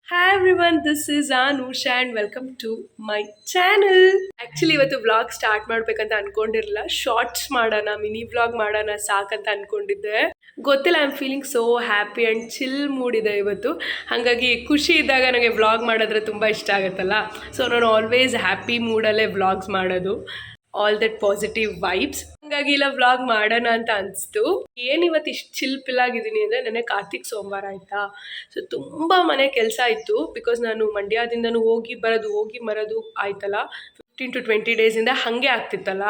Hi everyone, this is Anusha and welcome to my channel. Actually ಇವತ್ತು vlog start ಮಾಡ್ಬೇಕಂತ ಅನ್ಕೊಂಡಿರಲಿಲ್ಲ. Shorts ಮಾಡೋಣ, mini vlog ಮಾಡೋಣ ಸಾಕಂತ ಅನ್ಕೊಂಡಿದ್ದೆ. ಗೊತ್ತಿಲ್ಲ, I am feeling so happy and chill mood ಇದೆ ಇವತ್ತು. ಹಾಗಾಗಿ ಖುಷಿ ಇದ್ದಾಗ ನನಗೆ ವ್ಲಾಗ್ ಮಾಡಿದ್ರೆ ತುಂಬ ಇಷ್ಟ ಆಗುತ್ತಲ್ಲ. ಸೊ ನಾನು ಆಲ್ವೇಸ್ ಹ್ಯಾಪಿ ಮೂಡಲ್ಲೇ ವ್ಲಾಗ್ಸ್ ಮಾಡೋದು. All that positive vibes. ಹಂಗಾಗಿ ಇಲ್ಲ ವ್ಲಾಗ್ ಮಾಡೋಣ ಅಂತ ಅನಿಸ್ತು. ಏನು ಇವತ್ತು ಇಷ್ಟು ಚಿಲ್ ಪಿಲ್ ಆಗಿದ್ದೀನಿ ಅಂದರೆ, ನೆನ್ನೆ ಕಾರ್ತಿಕ್ ಸೋಮವಾರ ಆಯಿತಾ. ಸೊ ತುಂಬ ಮನೆ ಕೆಲಸ ಇತ್ತು. ಬಿಕಾಸ್ ನಾನು ಮಂಡ್ಯದಿಂದನೂ ಹೋಗಿ ಬರೋದು ಆಯ್ತಲ್ಲ, 15 to 20 ಡೇಸಿಂದ ಹಾಗೆ ಆಗ್ತಿತ್ತಲ್ಲ.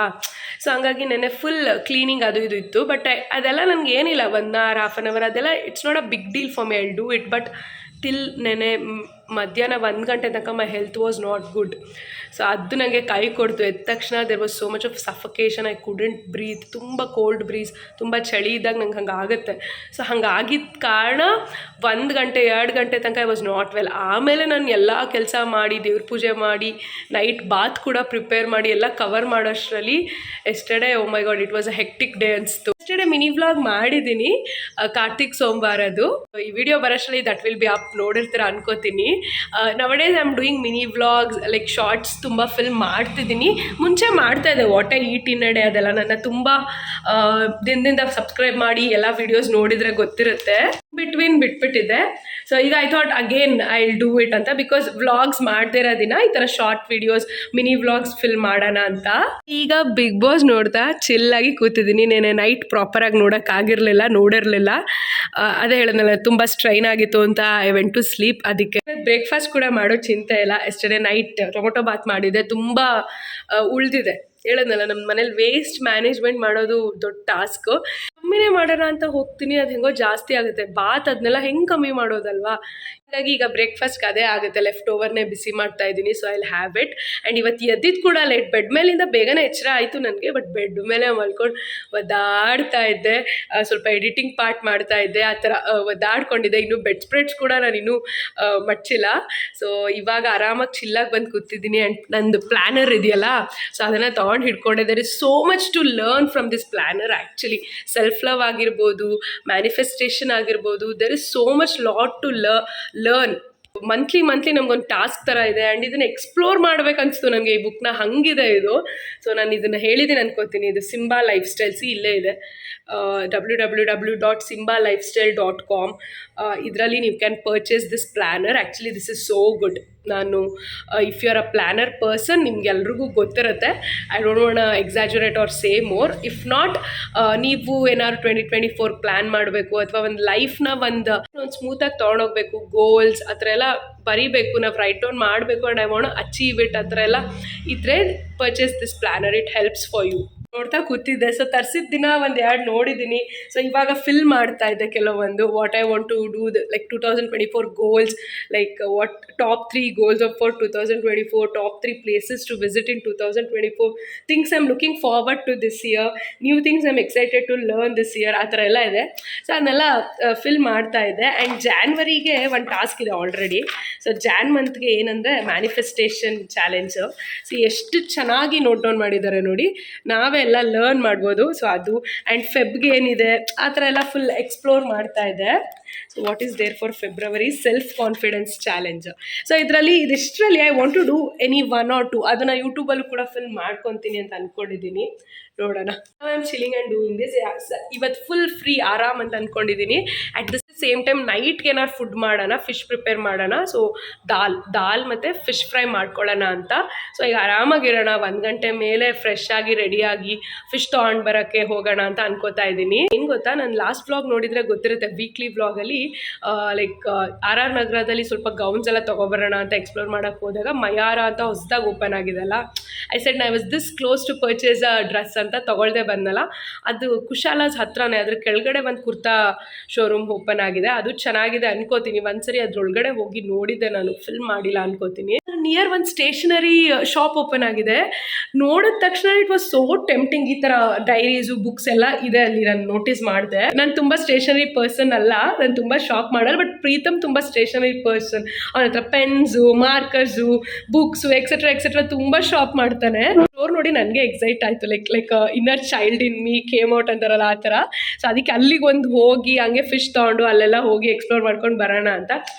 ಸೊ ಹಂಗಾಗಿ ನೆನ್ನೆ ಫುಲ್ ಕ್ಲೀನಿಂಗ್ ಅದು ಇದು ಇತ್ತು. ಬಟ್ ಅದೆಲ್ಲ ನನಗೆ ಏನಿಲ್ಲ, 1 hour, half an hour ಅದೆಲ್ಲ it's not a big deal for me. I do it. But till ನೆನೆ ಮಧ್ಯಾಹ್ನ 1 ಗಂಟೆ ತನಕ my health was not good. So ಅದು ನನಗೆ ಕೈ ಕೊಡ್ತು. ಎದ್ದ ತಕ್ಷಣ there was so much of suffocation. I couldn't breathe. ತುಂಬ ಕೋಲ್ಡ್ ಬ್ರೀಸ್, ತುಂಬ ಚಳಿ ಇದ್ದಾಗ ನಂಗೆ ಹಂಗೆ ಆಗುತ್ತೆ. ಸೊ ಹಂಗಾಗಿದ್ದ ಕಾರಣ 1 ಗಂಟೆ 2 ಗಂಟೆ ತನಕ ಐ ವಾಸ್ ನಾಟ್ ವೆಲ್. ಆಮೇಲೆ ನಾನು ಎಲ್ಲ ಕೆಲಸ ಮಾಡಿ, ದೇವ್ರ ಪೂಜೆ ಮಾಡಿ, ನೈಟ್ ಬಾತ್ ಕೂಡ ಪ್ರಿಪೇರ್ ಮಾಡಿ ಎಲ್ಲ ಕವರ್ ಮಾಡೋಷ್ಟರಲ್ಲಿ yesterday, oh my God, it was a hectic day ಅನಿಸ್ತು. ಎಸ್ಟರ್ಡೇ ಮಿನಿ ವ್ಲಾಗ್ ಮಾಡಿದ್ದೀನಿ ಕಾರ್ತಿಕ್ ಸೋಮವಾರದು. ಈ ವಿಡಿಯೋ ಬರೋಷ್ಟರಲ್ಲಿ ದಟ್ ವಿಲ್ ಬಿ ಅಪ್, ನೋಡಿರ್ತೀರ ಅನ್ಕೋತೀನಿ. Nowadays I am doing mini vlogs, like shorts ತುಂಬ ಫಿಲ್ಮ್ ಮಾಡ್ತಿದ್ದೀನಿ. ಮುಂಚೆ ಮಾಡ್ತಾಯಿದ್ದೆ what I eat in a day, ಅದೆಲ್ಲ ನನ್ನ ತುಂಬ ದಿನದಿಂದ ಸಬ್ಸ್ಕ್ರೈಬ್ ಮಾಡಿ ಎಲ್ಲ ವೀಡಿಯೋಸ್ ನೋಡಿದರೆ ಗೊತ್ತಿರುತ್ತೆ. ಬಿಟ್ಬಿಟ್ಟಿದ್ದೆ. ಸೊ ಈಗ I thought again I will do it ಅಂತ. ಬಿಕಾಸ್ ವ್ಲಾಗ್ಸ್ ಮಾಡದೇ ಇರೋ ದಿನ ಈ ಥರ short videos, mini vlogs film ಮಾಡೋಣ ಅಂತ. ಈಗ ಬಿಗ್ ಬಾಸ್ ನೋಡ್ತಾ ಚಿಲ್ಲಾಗಿ ಕೂತಿದ್ದೀನಿ. ನೆನೆ ನೈಟ್ ಪ್ರಾಪರಾಗಿ ನೋಡಿರಲಿಲ್ಲ. ಅದೇ ಹೇಳಿದ್ನಲ್ಲ, ತುಂಬ ಸ್ಟ್ರೈನ್ ಆಗಿತ್ತು ಅಂತ ಐ ವೆಂಟ್ ಟು ಸ್ಲೀಪ್. ಅದಕ್ಕೆ ಬ್ರೇಕ್ಫಾಸ್ಟ್ ಕೂಡ ಮಾಡೋ ಚಿಂತೆ ಇಲ್ಲ. ಎಸ್ಟರ್ಡೇ ನೈಟ್ ಟೊಮೊಟೊ ಬಾತ್ ಮಾಡಿದ್ದೆ, ತುಂಬ ಉಳಿದಿದೆ. ಹೇಳಿದ್ನಲ್ಲ, ನಮ್ಮ ಮನೇಲಿ ವೇಸ್ಟ್ ಮ್ಯಾನೇಜ್ಮೆಂಟ್ ಮಾಡೋದು ದೊಡ್ಡ ಟಾಸ್ಕು. ಕಮ್ಮಿನೇ ಮಾಡೋಣ ಅಂತ ಹೋಗ್ತೀನಿ, ಅದು ಹೆಂಗೋ ಜಾಸ್ತಿ ಆಗುತ್ತೆ. ಬಾತ್ ಅದನ್ನೆಲ್ಲ ಹೆಂಗೆ ಕಮ್ಮಿ ಮಾಡೋದಲ್ವಾ. ಹಾಗಾಗಿ ಈಗ ಬ್ರೇಕ್ಫಾಸ್ಟ್ಗೆ ಅದೇ ಆಗುತ್ತೆ, ಲೆಫ್ಟ್ ಓವರ್ನೇ ಬಿಸಿ ಮಾಡ್ತಾ ಇದ್ದೀನಿ. So I will have it. And ಇವತ್ತು ಎದ್ದಿದ್ದು ಕೂಡ ಲೇಟ್. ಬೆಡ್ ಮೇಲಿಂದ ಬೇಗನೆ ಎಚ್ಚರ ಆಯಿತು ನನಗೆ. ಬಟ್ ಬೆಡ್ ಮೇಲೆ ಮಲ್ಕೊಂಡು ಒದ್ದಾಡ್ತಾ ಇದ್ದೆ. ಸ್ವಲ್ಪ ಎಡಿಟಿಂಗ್ ಪಾರ್ಟ್ ಮಾಡ್ತಾ ಇದ್ದೆ, ಆ ಥರ ಒದ್ದಾಡ್ಕೊಂಡಿದ್ದೆ. ಇನ್ನೂ ಬೆಡ್ ಸ್ಪ್ರೆಡ್ಸ್ ಕೂಡ ನಾನು ಇನ್ನೂ ಮಡ್ಚಿಲ್ಲ. ಸೊ ಇವಾಗ ಆರಾಮಾಗಿ ಚಿಲ್ಲಾಗಿ ಬಂದು ಕೂತಿದ್ದೀನಿ. ಆ್ಯಂಡ್ ನಂದು ಪ್ಲ್ಯಾನರ್ ಇದೆಯಲ್ಲ, ಸೊ ಅದನ್ನು ತೊಗೊಂಡು ಹಿಡ್ಕೊಂಡೆ. There is so much to learn from this planner actually. Self love ಆಗಿರ್ಬೋದು, ಮ್ಯಾನಿಫೆಸ್ಟೇಷನ್ ಆಗಿರ್ಬೋದು, there is so much lot to learn. Monthly ನಮಗೊಂದು ಟಾಸ್ಕ್ ಥರ ಇದೆ. ಆ್ಯಂಡ್ ಇದನ್ನು ಎಕ್ಸ್ಪ್ಲೋರ್ ಮಾಡ್ಬೇಕನ್ನಿಸ್ತು ನನಗೆ ಈ ಬುಕ್ನ. ಹಂಗಿದೆ ಇದು. ಸೊ ನಾನು ಇದನ್ನು ಹೇಳಿದ್ದೀನಿ ಅನ್ಕೋತೀನಿ. ಇದು ಸಿಂಬಾ ಲೈಫ್ ಸ್ಟೈಲ್. ಇಲ್ಲೇ ಇದೆ, www.simbalifestyle.com. ಇದರಲ್ಲಿ ನೀವು can purchase this planner. Actually this is so good. ನಾನು if you are a planner person, ನಿಮ್ಗೆಲ್ರಿಗೂ ಗೊತ್ತಿರುತ್ತೆ. I don't want exaggerate or say more. If not, ನೀವು ಏನಾದ್ರು 2024 ಪ್ಲ್ಯಾನ್ ಮಾಡಬೇಕು, ಅಥವಾ ಒಂದು ಲೈಫ್ನ ಒಂದು ಸ್ಮೂತಾಗಿ ತೊಗೊಂಡೋಗ್ಬೇಕು, ಗೋಲ್ಸ್ ಆ ಥರ ಎಲ್ಲ ಬರೀಬೇಕು, ನಾವು ರೈಟ್ ಡೌನ್ ಮಾಡಬೇಕು, and I want achieve it, ಆ ಥರ ಎಲ್ಲ ಇದ್ರೆ purchase this planner. It helps for you. ನೋಡ್ತಾ ಕೂತಿದ್ದೆ. ಸೊ ತರಿಸಿದ ದಿನ 1-2 ನೋಡಿದ್ದೀನಿ. ಸೊ ಇವಾಗ ಫಿಲ್ ಮಾಡ್ತಾ ಇದ್ದೆ ಕೆಲವೊಂದು. What I want to do, like 2024 goals, like what top 3 goals of for 2024, top 3 places to visit in 2024, things I am looking forward to this year, new things I am excited to learn this year, ಆ ಥರ ಎಲ್ಲ ಇದೆ. So ಅದನ್ನೆಲ್ಲ fill ಮಾಡ್ತಾ ಇದ್ದೆ. And ಜಾನ್ವರಿಗೆ ಒಂದು task ಇದೆ already. So John ಮಂತ್ಗೆ ಏನಂದರೆ ಮ್ಯಾನಿಫೆಸ್ಟೇಷನ್ ಚಾಲೆಂಜು. ಸೊ ಎಷ್ಟು ಚೆನ್ನಾಗಿ ನೋಟ್ ಡೌನ್ ಮಾಡಿದ್ದಾರೆ ನೋಡಿ, ನಾವೇ ಎಲ್ಲ ಲರ್ನ್ ಮಾಡ್ಬೋದು. ಸೊ ಅದು. ಆ್ಯಂಡ್ ಫೆಬ್ಗೆ ಏನಿದೆ ಆ ಥರ ಎಲ್ಲ ಫುಲ್ ಎಕ್ಸ್ಪ್ಲೋರ್ ಮಾಡ್ತಾ ಇದೆ. So what is there for February? Self confidence challenge. So ಇದಿಷ್ಟರಲ್ಲಿ I want to do any 1 or 2. ಅದನ್ನು ಯೂಟ್ಯೂಬಲ್ಲೂ ಕೂಡ ಫಿಲ್ ಮಾಡ್ಕೊತೀನಿ ಅಂತ ಅಂದ್ಕೊಂಡಿದ್ದೀನಿ. ನೋಡೋಣ. I am chilling and doing this. ಇವತ್ತು ಫುಲ್ ಫ್ರೀ ಆರಾಮ್ ಅಂತ ಅಂದ್ಕೊಂಡಿದ್ದೀನಿ. ಅಟ್ ದ ಸೇಮ್ ಟೈಮ್ ನೈಟ್ಗೆ ಏನಾದ್ರು ಫುಡ್ ಮಾಡೋಣ, ಫಿಶ್ ಪ್ರಿಪೇರ್ ಮಾಡೋಣ. ಸೊ ದಾಲ್ ಮತ್ತು ಫಿಶ್ ಫ್ರೈ ಮಾಡ್ಕೊಳ್ಳೋಣ ಅಂತ. ಸೊ ಈಗ ಆರಾಮಾಗಿರೋಣ. 1 ಗಂಟೆ ಮೇಲೆ ಫ್ರೆಶ್ ಆಗಿ ರೆಡಿಯಾಗಿ ಫಿಶ್ ತೊಗೊಂಡು ಬರೋಕ್ಕೆ ಹೋಗೋಣ ಅಂತ ಅನ್ಕೋತಾ ಇದ್ದೀನಿ. ಏನು ಗೊತ್ತಾ, ನಾನು ಲಾಸ್ಟ್ ವ್ಲಾಗ್ ನೋಡಿದರೆ ಗೊತ್ತಿರುತ್ತೆ, ವೀಕ್ಲಿ ವ್ಲಾಗಲ್ಲಿ ಲೈಕ್ RR ನಗರದಲ್ಲಿ ಸ್ವಲ್ಪ ಗೌನ್ಸ್ ಎಲ್ಲ ತೊಗೊಬರೋಣ ಅಂತ ಎಕ್ಸ್ಪ್ಲೋರ್ ಮಾಡೋಕ್ಕೆ ಹೋದಾಗ, ಮಯಾರ ಅಂತ ಹೊಸದಾಗಿ ಓಪನ್ ಆಗಿದೆಲ್ಲ, I said I was this close to purchase a dress ಅಂತ ತೊಗೊಳ್ದೆ ಬಂದಲ್ಲ. ಅದು ಕುಶಾಲಾಸ್ ಹತ್ರನೇ, ಅದ್ರ ಕೆಳಗಡೆ ಒಂದು ಕುರ್ತಾ ಶೋರೂಮ್ ಓಪನ್ ಆಗಿದೆ. ಅದು ಚೆನ್ನಾಗಿದೆ ಅನ್ಕೋತೀನಿ. ಒಂದ್ಸರಿ ಅದ್ರೊಳಗಡೆ ಹೋಗಿ ನೋಡಿದ್ದೆ, ನಾನು ಫಿಲ್ಮ್ ಮಾಡಿಲ್ಲ ಅನ್ಕೋತೀನಿ. ನಿಯರ್ ಒಂದು ಸ್ಟೇಷನರಿ ಶಾಪ್ ಓಪನ್ ಆಗಿದೆ. ನೋಡಿದ ತಕ್ಷಣ ಇಟ್ ವಾಸ್ ಸೋ ಟೆಂಪ್ಟಿಂಗ್. ಈ ಥರ ಡೈರೀಸು, ಬುಕ್ಸ್ ಎಲ್ಲ ಇದೆ ಅಲ್ಲಿ. ನಾನು ನೋಟಿಸ್ ಮಾಡಿದೆ. ನಾನು ತುಂಬ ಸ್ಟೇಷನರಿ ಪರ್ಸನ್ ಅಲ್ಲ, ನಾನು ತುಂಬ ಶಾಪ್ ಮಾಡಲ್ಲ. ಬಟ್ ಪ್ರೀತಮ್ ತುಂಬ ಸ್ಟೇಷನರಿ ಪರ್ಸನ್. ಅವನ ಹತ್ರ ಪೆನ್ಸು, ಮಾರ್ಕರ್ಸು, ಬುಕ್ಸು ಎಕ್ಸೆಟ್ರಾ ತುಂಬ ಶಾಪ್ ಮಾಡ್ತಾನೆ. ಅವ್ರು ನೋಡಿ ನನಗೆ ಎಕ್ಸೈಟ್ ಆಯಿತು, like inner child in me came out ಅಂತಾರಲ್ಲ ಆ ಥರ. ಸೊ ಅದಕ್ಕೆ ಅಲ್ಲಿಗೆ ಒಂದು ಹೋಗಿ ಹಂಗೆ ಫಿಶ್ ತೊಗೊಂಡು ಅಲ್ಲೆಲ್ಲ ಹೋಗಿ ಎಕ್ಸ್ಪ್ಲೋರ್ ಮಾಡ್ಕೊಂಡು ಬರೋಣ ಅಂತ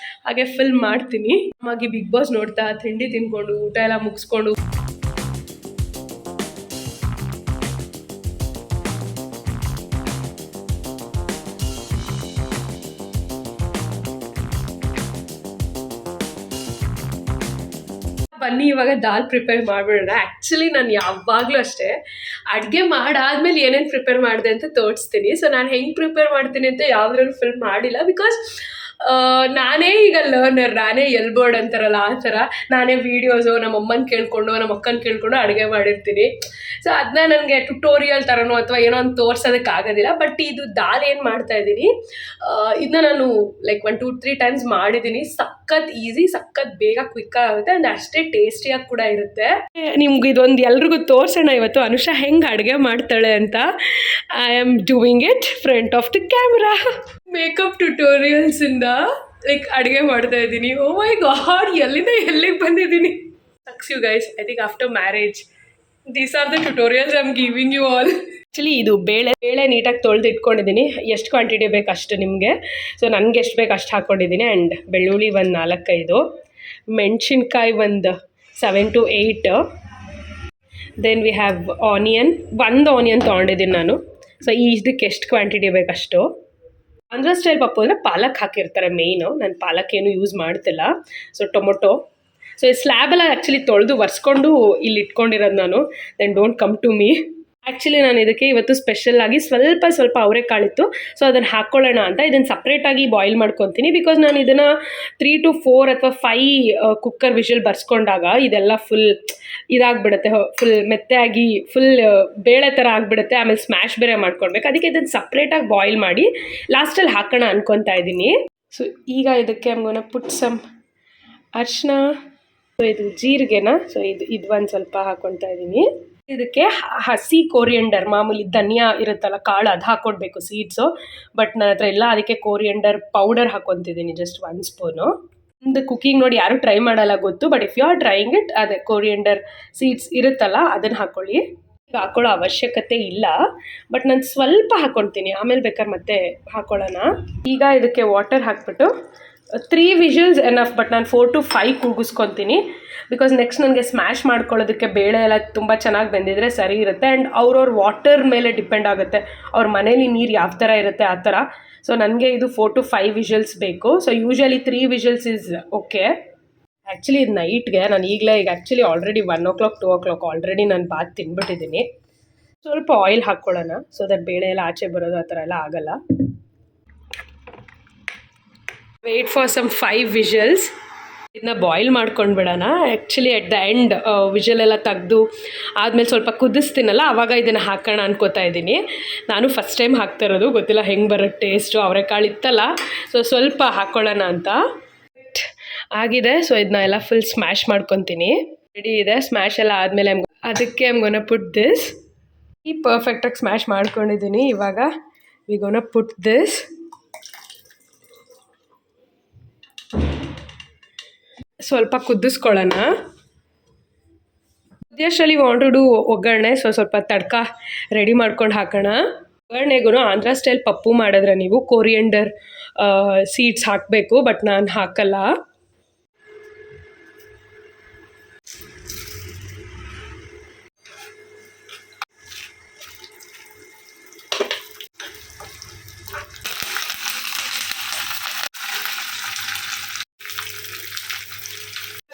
ಹಾಗೆ ಫಿಲ್ಮ್ ಮಾಡ್ತೀನಿ. ಆಗಿ ಬಿಗ್ ಬಾಸ್ ನೋಡ್ತಾ ತಿಂಡಿ ತಿನ್ಕೊಂಡು ಊಟ ಎಲ್ಲ ಮುಗಿಸ್ಕೊಂಡು ಬನ್ನಿ ಇವಾಗ ದಾಲ್ ಪ್ರಿಪೇರ್ ಮಾಡಿಬಿಡೋಣ. ಆ್ಯಕ್ಚುಲಿ ನಾನು ಯಾವಾಗಲೂ ಅಷ್ಟೇ ಅಡುಗೆ ಮಾಡಾದ್ಮೇಲೆ ಏನೇನು ಪ್ರಿಪೇರ್ ಮಾಡಿದೆ ಅಂತ ತೋರಿಸ್ತೀನಿ. ಸೊ ನಾನು ಹೆಂಗೆ ಪ್ರಿಪೇರ್ ಮಾಡ್ತೀನಿ ಅಂತ ಯಾವುದ್ರಲ್ಲೂ ಫಿಲ್ಮ್ ಮಾಡಿಲ್ಲ, ಬಿಕಾಸ್ ನಾನೇ ಈಗ ಲರ್ನರ್, ನಾನೇ ಎಲ್ಬೋರ್ಡ್ ಅಂತಾರಲ್ಲ ಆ ಥರ ನಾನೇ ವೀಡಿಯೋಸು ನಮ್ಮ ಅಮ್ಮನ ಕೇಳಿಕೊಂಡು ನಮ್ಮ ಅಕ್ಕನ ಕೇಳಿಕೊಂಡು ಅಡುಗೆ ಮಾಡಿರ್ತೀನಿ. ಸೊ ಅದನ್ನ ನನಗೆ ಟ್ಯುಟೋರಿಯಲ್ ಥರನೋ ಅಥವಾ ಏನೋ ಒಂದು ತೋರ್ಸೋದಕ್ಕಾಗೋದಿಲ್ಲ. ಬಟ್ ಇದು ದಾಲ್ ಏನು ಮಾಡ್ತಾಯಿದ್ದೀನಿ, ಇದನ್ನ ನಾನು ಲೈಕ್ 1-2-3 ಟೈಮ್ಸ್ ಮಾಡಿದ್ದೀನಿ. ಸಖತ್ ಈಸಿ, ಸಖತ್ ಬೇಗ ಕ್ವಿಕ್ ಆಗುತ್ತೆ ಆ್ಯಂಡ್ ಅಷ್ಟೇ ಟೇಸ್ಟಿಯಾಗಿ ಕೂಡ ಇರುತ್ತೆ. ನಿಮ್ಗೆ ಇದೊಂದು ಎಲ್ರಿಗೂ ತೋರಿಸೋಣ ಇವತ್ತು ಅನುಷಾ ಹೆಂಗೆ ಅಡುಗೆ ಮಾಡ್ತಾಳೆ ಅಂತ. I am doing it front of the camera. Makeup ಟ್ಯುಟೋರಿಯಲ್ಸಿಂದ ಲೈಕ್ ಅಡುಗೆ ಮಾಡ್ತಾ ಇದ್ದೀನಿ. ಓ ಮೈ ಗಾಡ್, ಎಲ್ಲಿಂದ ಎಲ್ಲಿಗೆ ಬಂದಿದ್ದೀನಿ. Sucks you guys, I think after marriage these are the tutorials I am giving you all. Actually ಇದು ಬೇಳೆ ನೀಟಾಗಿ ತೊಳೆದು ಇಟ್ಕೊಂಡಿದ್ದೀನಿ. ಎಷ್ಟು ಕ್ವಾಂಟಿಟಿ ಬೇಕು ಅಷ್ಟು ನಿಮಗೆ. ಸೊ ನನಗೆ ಎಷ್ಟು ಬೇಕು ಅಷ್ಟು ಹಾಕ್ಕೊಂಡಿದ್ದೀನಿ. ಆ್ಯಂಡ್ ಬೆಳ್ಳುಳ್ಳಿ ಒಂದು 4-5, ಮೆಣಸಿನ್ಕಾಯಿ ಒಂದು 7 to 8. Then we have onion, 1 onion ತೊಗೊಂಡಿದ್ದೀನಿ ನಾನು. ಸೊ ಇದಕ್ಕೆ ಎಷ್ಟು ಕ್ವಾಂಟಿಟಿ ಬೇಕಷ್ಟು. ಆಂಧ್ರ ಸ್ಟೈಲ್ ಪಪ್ಪು ಅಂದರೆ ಪಾಲಕ್ ಹಾಕಿರ್ತಾರೆ ಮೇಯ್ನು. ನಾನು ಪಾಲಕ್ ಏನು ಯೂಸ್ ಮಾಡ್ತಿಲ್ಲ. ಸೊ ಟೊಮೊಟೊ, ಸೊ ಈ ಸ್ಲ್ಯಾಬೆಲ್ಲ ಆ್ಯಕ್ಚುಲಿ ತೊಳೆದು ಒರೆಸ್ಕೊಂಡು ಇಲ್ಲಿ ಇಟ್ಕೊಂಡಿರೋದು ನಾನು. Then don't come to me. Actually ನಾನು ಇದಕ್ಕೆ ಇವತ್ತು ಸ್ಪೆಷಲ್ಲಾಗಿ ಸ್ವಲ್ಪ ಅವರೆಕಾಳಿತ್ತು, ಸೊ ಅದನ್ನು ಹಾಕ್ಕೊಳ್ಳೋಣ ಅಂತ ಇದನ್ನು ಸಪ್ರೇಟಾಗಿ ಬಾಯ್ಲ್ ಮಾಡ್ಕೊತೀನಿ. ಬಿಕಾಸ್ ನಾನು ಇದನ್ನು 3 to 4 ಅಥವಾ 5 ಕುಕ್ಕರ್ ವಿಷಲ್ ಬರ್ಸ್ಕೊಂಡಾಗ ಇದೆಲ್ಲ ಫುಲ್ ಇದಾಗ್ಬಿಡುತ್ತೆ, ಫುಲ್ ಮೆತ್ತಾಗಿ ಫುಲ್ ಬೇಳೆ ಥರ ಆಗಿಬಿಡುತ್ತೆ. ಆಮೇಲೆ ಸ್ಮ್ಯಾಶ್ ಬೇರೆ ಮಾಡ್ಕೊಳ್ಬೇಕು. ಅದಕ್ಕೆ ಇದನ್ನು ಸಪ್ರೇಟಾಗಿ ಬಾಯ್ಲ್ ಮಾಡಿ ಲಾಸ್ಟಲ್ಲಿ ಹಾಕೋಣ ಅನ್ಕೊತಾ ಇದ್ದೀನಿ. ಸೊ ಈಗ ಇದಕ್ಕೆ ಅಮ್ಗೋನ ಪುಟ್ ಸಮ್ ಅರಿಶಿನ, ಸೊ ಇದು ಜೀರಿಗೆನ, ಸೊ ಇದು ಒಂದು ಸ್ವಲ್ಪ ಹಾಕ್ಕೊತಾ ಇದ್ದೀನಿ. ಇದಕ್ಕೆ ಹಸಿ ಕೋರಿಯಂಡರ್, ಮಾಮೂಲಿ ಧನಿಯಾ ಇರುತ್ತಲ್ಲ ಕಾಳು, ಅದು ಹಾಕ್ಕೊಡ್ಬೇಕು, ಸೀಡ್ಸು. ಬಟ್ ನನ್ನ ಹತ್ರ ಇಲ್ಲ, ಅದಕ್ಕೆ ಕೋರಿಯಂಡರ್ ಪೌಡರ್ ಹಾಕ್ಕೊತಿದ್ದೀನಿ, ಜಸ್ಟ್ 1 ಸ್ಪೂನು. ಒಂದು ಕುಕಿಂಗ್ ನೋಡಿ ಯಾರೂ ಟ್ರೈ ಮಾಡಲ್ಲ ಗೊತ್ತು, but if you are trying it, ಅದೇ ಕೋರಿಯಂಡರ್ ಸೀಡ್ಸ್ ಇರುತ್ತಲ್ಲ ಅದನ್ನು ಹಾಕ್ಕೊಳ್ಳಿ. ಈಗ ಹಾಕ್ಕೊಳ್ಳೋ ಅವಶ್ಯಕತೆ ಇಲ್ಲ, ಬಟ್ ನಾನು ಸ್ವಲ್ಪ ಹಾಕ್ಕೊಳ್ತೀನಿ, ಆಮೇಲೆ ಬೇಕಾದ್ರೆ ಮತ್ತೆ ಹಾಕ್ಕೊಳ್ಳೋಣ. ಈಗ ಇದಕ್ಕೆ ವಾಟರ್ ಹಾಕ್ಬಿಟ್ಟು 3 ವಿಷಲ್ಸ್ ಎನಫ್, ಬಟ್ ನಾನು 4 to 5 ಕೂಗಿಸ್ಕೊತೀನಿ. ಬಿಕಾಸ್ ನೆಕ್ಸ್ಟ್ ನನಗೆ ಸ್ಮ್ಯಾಶ್ ಮಾಡ್ಕೊಳ್ಳೋದಕ್ಕೆ ಬೇಳೆ ಎಲ್ಲ ತುಂಬ ಚೆನ್ನಾಗಿ ಬೆಂದಿದ್ರೆ ಸರಿ ಇರುತ್ತೆ. ಆ್ಯಂಡ್ ಅವ್ರವ್ರ ವಾಟರ್ ಮೇಲೆ ಡಿಪೆಂಡ್ ಆಗುತ್ತೆ, ಅವ್ರ ಮನೇಲಿ ನೀರು ಯಾವ ಥರ ಇರುತ್ತೆ ಆ ಥರ. ಸೊ ನನಗೆ ಇದು 4 to 5 ವಿಷಲ್ಸ್ ಬೇಕು. So usually 3 whistles is okay. Actually ಇದು ನೈಟ್ಗೆ ನಾನು ಈಗ actually already 1 o'clock 2 o'clock already ನಾನು ಬಾತ್ ತಿನ್ಬಿಟ್ಟಿದ್ದೀನಿ. ಸ್ವಲ್ಪ ಆಯಿಲ್ ಹಾಕ್ಕೊಳ್ಳೋಣ, ಸೊ ದಟ್ ಬೇಳೆ ಎಲ್ಲ ಆಚೆ ಬರೋದು ಆ ಥರ ಎಲ್ಲ ಆಗೋಲ್ಲ. Wait for some 5 whistles. ಇದನ್ನ ಬಾಯ್ಲ್ ಮಾಡ್ಕೊಂಡು ಬಿಡೋಣ. ಆ್ಯಕ್ಚುಲಿ ಎಟ್ ದ ಎಂಡ್ ವಿಷಲೆಲ್ಲ ತೆಗ್ದು ಆದಮೇಲೆ ಸ್ವಲ್ಪ ಕುದಿಸ್ತೀನಲ್ಲ, ಆವಾಗ ಇದನ್ನು ಹಾಕೋಣ ಅನ್ಕೋತಾ ಇದ್ದೀನಿ. ನಾನು ಫಸ್ಟ್ ಟೈಮ್ ಹಾಕ್ತಾ ಇರೋದು, ಗೊತ್ತಿಲ್ಲ ಹೆಂಗೆ ಬರುತ್ತೆ ಟೇಸ್ಟು. ಅವರೆಕಾಳು ಇತ್ತಲ್ಲ, ಸೊ ಸ್ವಲ್ಪ ಹಾಕ್ಕೊಳ್ಳೋಣ ಅಂತ ಆಗಿದೆ. ಸೊ ಇದನ್ನ ಎಲ್ಲ ಫುಲ್ ಸ್ಮ್ಯಾಶ್ ಮಾಡ್ಕೊತೀನಿ. ರೆಡಿ ಇದೆ. ಸ್ಮ್ಯಾಶ್ ಎಲ್ಲ ಆದಮೇಲೆ ಅದಕ್ಕೆ ಗೋನ ಪುಟ್ ದಿಸ್. ಈ ಪರ್ಫೆಕ್ಟಾಗಿ ಸ್ಮ್ಯಾಶ್ ಮಾಡ್ಕೊಂಡಿದ್ದೀನಿ. ಇವಾಗ ವಿ ಗೋನ ಪುಟ್ ದಿಸ್. ಸ್ವಲ್ಪ ಕುದಿಸ್ಕೊಳ್ಳೋಣ. ಕುದಿಯೋಷ್ಟರಲ್ಲಿ ವಾಂಟ್ ಟು ಡೂ ಒಗ್ಗರಣೆ. ಸ್ವಲ್ಪ ತಡ್ಕ ರೆಡಿ ಮಾಡ್ಕೊಂಡು ಹಾಕೋಣ. ಒಗ್ಗರಣೆಗೂ ಆಂಧ್ರ ಸ್ಟೈಲ್ ಪಪ್ಪು ಮಾಡಿದ್ರೆ ನೀವು ಕೋರಿಯಂಡರ್ ಸೀಡ್ಸ್ ಹಾಕಬೇಕು, ಬಟ್ ನಾನು ಹಾಕಲ್ಲ.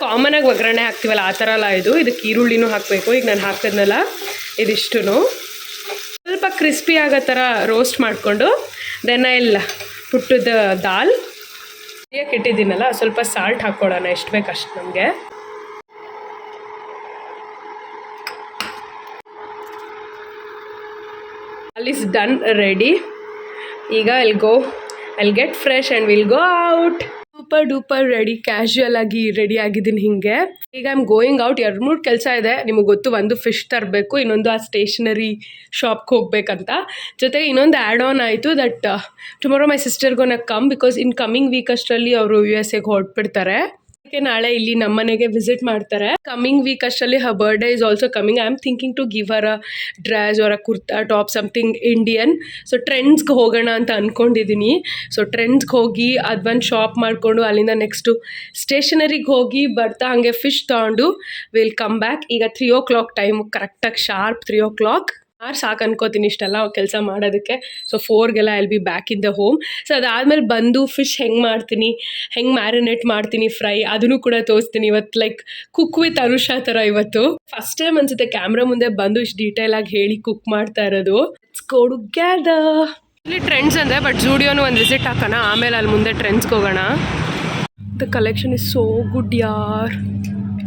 ಕಾಮನಾಗಿ ಒಗ್ಗರಣೆ ಹಾಕ್ತೀವಲ್ಲ ಆ ಥರ ಅಲ್ಲ ಇದು. ಇದಕ್ಕೆ ಈರುಳ್ಳಿನೂ ಹಾಕಬೇಕು. ಈಗ ನಾನು ಹಾಕಿದ್ನಲ್ಲ ಇದಿಷ್ಟು ಸ್ವಲ್ಪ ಕ್ರಿಸ್ಪಿ ಆಗೋ ಥರ ರೋಸ್ಟ್ ಮಾಡಿಕೊಂಡು ದೆನ್ ಎಲ್ಲ ಪುಟ್ಟದ ದಾಲ್ ಇಟ್ಟಿದ್ದೀನಲ್ಲ, ಸ್ವಲ್ಪ ಸಾಲ್ಟ್ ಹಾಕ್ಕೊಳ್ಳೋಣ, ಎಷ್ಟು ಬೇಕು ಅಷ್ಟು ನಮಗೆ. ದಾಲ್ ಇಸ್ ಡನ್, ರೆಡಿ. ಈಗ I'll get fresh and we'll go out. Super duper ready, casual ಆಗಿ ರೆಡಿ ಆಗಿದ್ದೀನಿ ಹಿಂಗೆ. ಈಗ ಐ ಆಮ್ ಗೋಯಿಂಗ್ ಔಟ್. 2-3 ಕೆಲಸ ಇದೆ, ನಿಮಗೆ ಗೊತ್ತು. ಒಂದು ಫಿಶ್ ತರಬೇಕು, ಇನ್ನೊಂದು ಆ ಸ್ಟೇಷನರಿ ಶಾಪ್ಗೆ ಹೋಗ್ಬೇಕಂತ. ಜೊತೆಗೆ ಇನ್ನೊಂದು ಆ್ಯಡ್ ಆನ್ ಆಯಿತು that tomorrow my sister gonna come, because in coming week ಅಷ್ಟರಲ್ಲಿ ಅವರು USA ಹೊರಟ್ಬಿಡ್ತಾರೆ. ನಾಳೆ ಇಲ್ಲಿ ನಮ್ಮನೆಗೆ ವಿಸಿಟ್ ಮಾಡ್ತಾರೆ. ಕಮಿಂಗ್ ವೀಕ್ ಅಷ್ಟರಲ್ಲಿ her birthday is also coming. I am thinking to give her a dress or a kurta top something Indian. So ಟ್ರೆಂಡ್ಸ್ಗೆ ಹೋಗೋಣ ಅಂತ ಅಂದ್ಕೊಂಡಿದ್ದೀನಿ. ಸೊ ಟ್ರೆಂಡ್ಸ್ಗೆ ಹೋಗಿ ಅದು ಬಂದು ಶಾಪ್ ಮಾಡಿಕೊಂಡು ಅಲ್ಲಿಂದ ನೆಕ್ಸ್ಟು ಸ್ಟೇಷನರಿಗೆ ಹೋಗಿ ಬರ್ತಾ ಹಾಗೆ ಫಿಶ್ ತೊಗೊಂಡು ವಿಲ್ ಕಮ್ ಬ್ಯಾಕ್. ಈಗ 3 o'clock ಟೈಮ್, ಕರೆಕ್ಟಾಗಿ ಶಾರ್ಪ್ 3 o'clock. ಸಾಕು ಅನ್ಕೋತೀನಿ ಇಷ್ಟೆಲ್ಲ ಕೆಲಸ ಮಾಡೋದಕ್ಕೆ. ಸೊ 4ಗೆಲ್ಲ I will be back in the home. So ಅದಾದಮೇಲೆ ಬಂದು ಫಿಶ್ ಹೆಂಗೆ ಮಾಡ್ತೀನಿ, ಹೆಂಗೆ ಮ್ಯಾರಿನೇಟ್ ಮಾಡ್ತೀನಿ ಫ್ರೈ, ಅದನ್ನು ಕೂಡ ತೋರಿಸ್ತೀನಿ ಇವತ್ತು. ಲೈಕ್ ಕುಕ್ ವಿತ್ ಅನುಷಾ ಥರ ಇವತ್ತು ಫಸ್ಟ್ ಟೈಮ್ ಅನ್ಸುತ್ತೆ ಕ್ಯಾಮ್ರಾ ಮುಂದೆ ಬಂದು ಇಷ್ಟು ಡೀಟೇಲಾಗಿ ಹೇಳಿ ಕುಕ್ ಮಾಡ್ತಾ ಇರೋದು. It's go together. ಇಲ್ಲಿ ಟ್ರೆಂಡ್ಸ್ ಅಂದೆ, ಬಟ್ ಜೂಡಿಯೋನು ಒಂದು ವಿಸಿಟ್ ಹಾಕೋಣ, ಆಮೇಲೆ ಅಲ್ಲಿ ಮುಂದೆ ಟ್ರೆಂಡ್ಸ್ಗೆ ಹೋಗೋಣ. The collection is so good ಯಾರ್.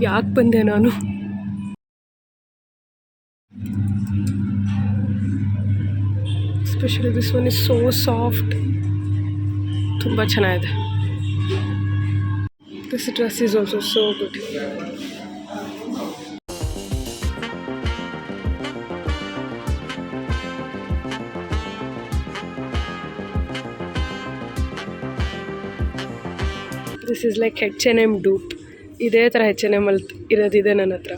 ಯಾಕೆ ಬಂದೆ ನಾನು? Especially this one is so soft. ತುಂಬ ಚೆನ್ನಾಗಿದೆ. This dress is also so good. This is like H&M dupe. ಇದೇ ಥರ H&M ಅಲ್ಲಿ ಇರೋದಿದೆ ನನ್ನ ಹತ್ರ.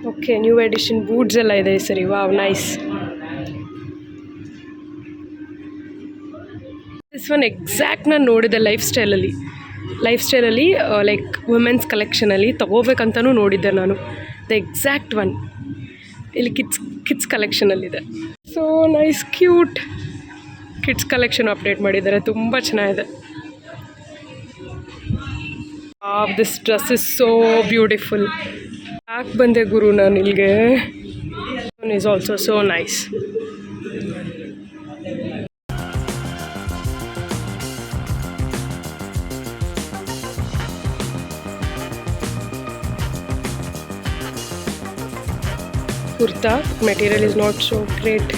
ಓಕೆ, ನ್ಯೂ ಎಡಿಷನ್ ಬೂಟ್ಸ್ ಎಲ್ಲ ಇದೆ ಸರಿ. Wow, nice. This one exact ನಾನು ನೋಡಿದೆ ಲೈಫ್ ಸ್ಟೈಲಲ್ಲಿ ಲೈಕ್ ವುಮೆನ್ಸ್ ಕಲೆಕ್ಷನಲ್ಲಿ ತೊಗೋಬೇಕಂತಲೂ ನೋಡಿದ್ದೆ ನಾನು. ದ ಎಕ್ಸಾಕ್ಟ್ ಒನ್ ಇಲ್ಲಿ ಕಿಡ್ಸ್ ಕಲೆಕ್ಷನಲ್ಲಿದೆ. So nice, cute kids collection update ಮಾಡಿದ್ದಾರೆ, ತುಂಬ ಚೆನ್ನಾಗಿದೆ. This dress is so beautiful. ಯಾಕೆ ಬಂದೆ ಗುರು ನಾನು ಇಲ್ಲಿಗೆ? Is also so nice. kurta material is not so great.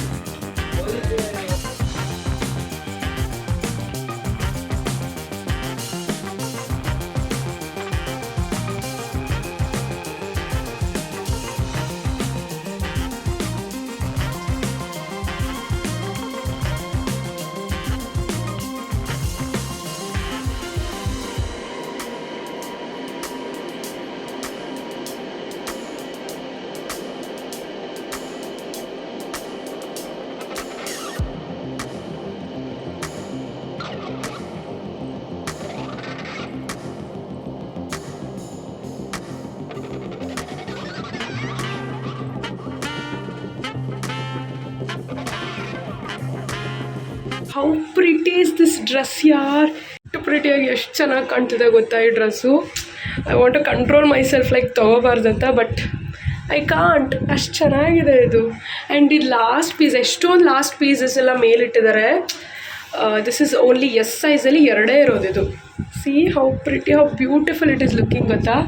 How pretty is this dress ಯಾರ್. ಎಷ್ಟು ಪ್ರಿಟಿಯಾಗಿ ಎಷ್ಟು ಚೆನ್ನಾಗಿ ಕಾಣ್ತಿದೆ ಗೊತ್ತಾ ಈ dress. I want to control myself like ತೊಗೋಬಾರ್ದಂತ, ಬಟ್ ಐ ಕಾಂಟ್. ಅಷ್ಟು ಚೆನ್ನಾಗಿದೆ ಇದು. ಆ್ಯಂಡ್ ಈ ಲಾಸ್ಟ್ ಪೀಸ್, ಎಷ್ಟೊಂದು ಲಾಸ್ಟ್ ಪೀಸಸ್ ಎಲ್ಲ ಮೇಲಿಟ್ಟಿದ್ದಾರೆ. ದಿಸ್ ಇಸ್ ಓನ್ಲಿ ಎಸ್ ಸೈಜಲ್ಲಿ 2 ಇರೋದು ಇದು. See how pretty, how beautiful it is looking ಗೊತ್ತಾ.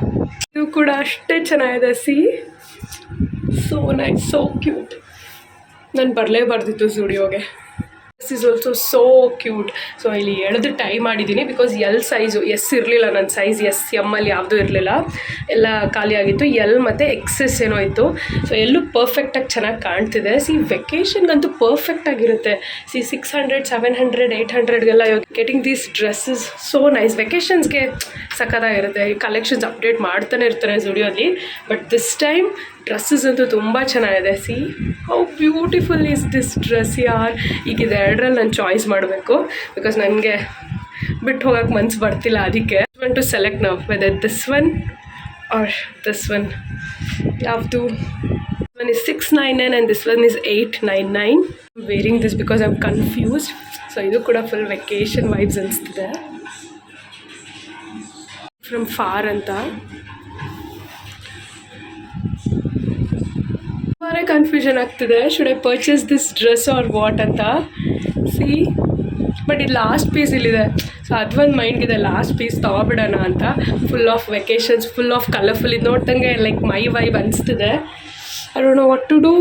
ಇದು ಕೂಡ ಅಷ್ಟೇ ಚೆನ್ನಾಗಿದೆ. See so nice, so cute. ನಾನು ಬರಲೇಬಾರ್ದಿತ್ತು ಸ್ಟುಡಿಯೋಗೆ. This is also so cute. So ಇಲ್ಲಿ ಎಳೆದು ಟೈ ಮಾಡಿದ್ದೀನಿ ಬಿಕಾಸ್ ಎಲ್ ಸೈಜು, ಎಸ್ ಇರಲಿಲ್ಲ ನನ್ನ ಸೈಜ್. ಎಸ್ ಎಮ್ ಅಲ್ಲಿ ಯಾವುದೂ ಇರಲಿಲ್ಲ, ಎಲ್ಲ ಖಾಲಿಯಾಗಿತ್ತು. ಎಲ್ ಮತ್ತು ಎಕ್ಸೆಸ್ ಏನೋ ಇತ್ತು. ಸೊ ಎಲ್ಲೂ ಪರ್ಫೆಕ್ಟಾಗಿ ಚೆನ್ನಾಗಿ ಕಾಣ್ತಿದೆ. ಸಿ ವೆಕೇಷನ್ಗಂತೂ ಪರ್ಫೆಕ್ಟಾಗಿರುತ್ತೆ. ಸಿ 600, 700, 800ಗೆಲ್ಲ getting these dresses so nice. ವೆಕೇಷನ್ಸ್ಗೆ ಸಖತ್ತಾಗಿರುತ್ತೆ. ಈ ಕಲೆಕ್ಷನ್ಸ್ ಅಪ್ಡೇಟ್ ಮಾಡ್ತಾನೆ ಇರ್ತಾರೆ ಸ್ಟುಡಿಯೋಲಿ. ಬಟ್ ದಿಸ್ ಟೈಮ್ ಡ್ರೆಸ್ಸಸ್ ಅಂತೂ ತುಂಬ ಚೆನ್ನಾಗಿದೆ. See how beautiful is this dress ಯಾರ್. ಈಗ ಇದು 2ರಲ್ಲಿ ನಾನು ಚಾಯ್ಸ್ ಮಾಡಬೇಕು ಬಿಕಾಸ್ ನನಗೆ ಬಿಟ್ಟು ಹೋಗೋಕ್ಕೆ ಮನ್ಸು ಬರ್ತಿಲ್ಲ. ಅದಕ್ಕೆ ಒನ್ ಟು ಸೆಲೆಕ್ಟ್ ನಾವು whether this one or this one. ಯಾವುದು? One is 699 and this one is 899. Wearing this because I am confused. So ಇದು ಕೂಡ ಫುಲ್ ವೆಕೇಷನ್ ವೈಬ್ಸ್ ಅನಿಸ್ತಿದೆ. ಫ್ರಮ್ ಫಾರ್ ಅಂತ ತುಂಬಾ ಕನ್ಫ್ಯೂಷನ್ ಆಗ್ತಿದೆ. Should I purchase this dress or what ಅಂತ. See but ಇದು last piece ಇಲ್ಲಿದೆ. ಸೊ ಅದೊಂದು ಮೈಂಡ್ಗಿದೆ, ಲಾಸ್ಟ್ ಪೀಸ್ ತೊಗೊಬಿಡೋಣ ಅಂತ. Full of vacations, full of colourful. ಇದು ನೋಡ್ದಂಗೆ ಲೈಕ್ ಮೈ ವೈಬ್ ಅನಿಸ್ತಿದೆ. I don't know what to do.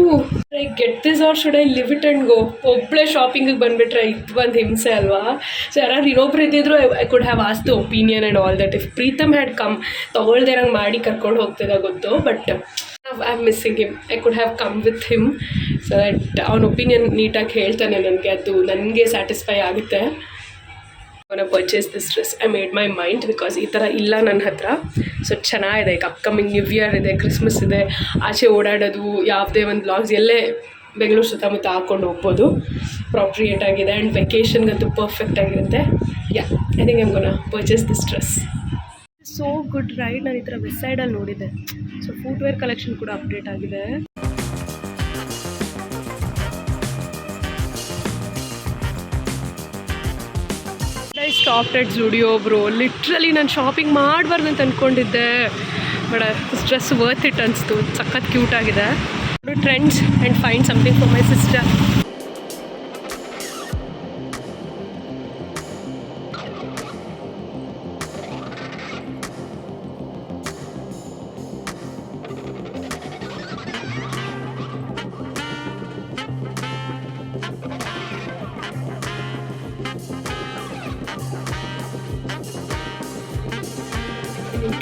I get this or should I leave it and go? ಒಬ್ಬಳೇ ಶಾಪಿಂಗಿಗೆ ಬಂದುಬಿಟ್ರೆ ಇದು ಬಂದು ಹಿಂಸೆ ಅಲ್ವಾ? ಸೊ ಯಾರು ಇನ್ನೊಬ್ರು ಇದ್ದಿದ್ರು I could have as the opinion and all that. If Pritam had come ತೊಗೊಳ್ದೆ ನಂಗೆ ಮಾಡಿ ಕರ್ಕೊಂಡು ಹೋಗ್ತಿದ್ದ ಗೊತ್ತು, but I am missing him. I could have come with him so that ಅವನ ಒಪಿನಿಯನ್ ನೀಟಾಗಿ ಹೇಳ್ತಾನೆ ನನಗೆ, ಅದು ನನಗೆ ಸ್ಯಾಟಿಸ್ಫೈ ಆಗುತ್ತೆ. Purchase this dress. I made my mind because ಈ ಥರ ಇಲ್ಲ ನನ್ನ ಹತ್ರ. ಸೊ ಚೆನ್ನಾಗಿದೆ. ಈಗ ಅಪ್ಕಮಿಂಗ್ ನ್ಯೂ ಇಯರ್ ಇದೆ, ಕ್ರಿಸ್ಮಸ್ ಇದೆ, ಆಚೆ ಓಡಾಡೋದು, ಯಾವುದೇ ಒಂದು ವ್ಲಾಗ್ಸ್ ಎಲ್ಲೇ ಬೆಂಗಳೂರು ಸುತ್ತಮುತ್ತ ಹಾಕ್ಕೊಂಡು ಹೋಗ್ಬೋದು. ಪ್ರಾಪ್ರಿಯೇಟ್ ಆಗಿದೆ ಆ್ಯಂಡ್ ವೆಕೇಷನ್ಗಂತೂ ಪರ್ಫೆಕ್ಟ್ ಆಗಿರುತ್ತೆ. Yeah, I think I'm gonna purchase this dress. So good right. ನಾನು ಈ ಥರ ವೆಸ್ಟ್ ಸೈಡಲ್ಲಿ ನೋಡಿದ್ದೆ. ಸೊ ಫುಟ್ವೇರ್ ಕಲೆಕ್ಷನ್ ಕೂಡ ಅಪ್ಡೇಟ್ ಆಗಿದೆ. I stopped at Zudio bro. Literally ನಾನು ಶಾಪಿಂಗ್ ಮಾಡಬಾರ್ದು ಅಂತ ಅಂದ್ಕೊಂಡಿದ್ದೆ, but this dress worth it ಅನಿಸ್ತು. ಸಖತ್ ಕ್ಯೂಟ್ ಆಗಿದೆ. Trends and find something for my sister.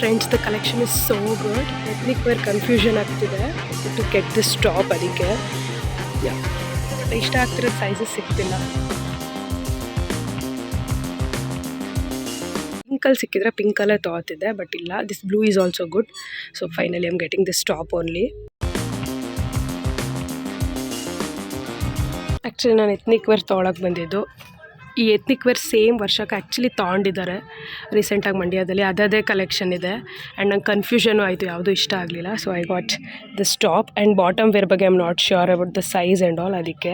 Friends, the collection is so good. Ethnic wear confusion ಆಗ್ತಿದೆ ಟು ಗೆಟ್ ದಿಸ್ ಟಾಪ್. ಅದಕ್ಕೆ ಇಷ್ಟ ಆಗ್ತಿರೋ ಸೈಜಸ್ ಸಿಗ್ತಿಲ್ಲ. ಪಿಂಕಲ್ಲಿ ಸಿಕ್ಕಿದ್ರೆ ಪಿಂಕಲ್ಲೇ ತೊಗೊತಿದ್ದೆ, ಬಟ್ ಇಲ್ಲ. This blue is also good. So finally I am getting this top only. Actually ನಾನು ethnic wear ತೊಗೊಳಕ್ಕೆ ಬಂದಿದ್ದು. ಈ ಎತ್ನಿಕ್ ವೇರ್ ಸೇಮ್ ವರ್ಷಕ್ಕೆ ಆ್ಯಕ್ಚುಲಿ ತೊಗೊಂಡಿದ್ದಾರೆ ರೀಸೆಂಟಾಗಿ ಮಂಡ್ಯದಲ್ಲಿ. ಅದೇ ಕಲೆಕ್ಷನ್ ಇದೆ ಆ್ಯಂಡ್ ನಂಗೆ ಕನ್ಫ್ಯೂಷನು ಆಯಿತು, ಯಾವುದೂ ಇಷ್ಟ ಆಗಲಿಲ್ಲ. So I got this top and bottom wear ಬಗ್ಗೆ I am not sure about the size and all. ಅದಕ್ಕೆ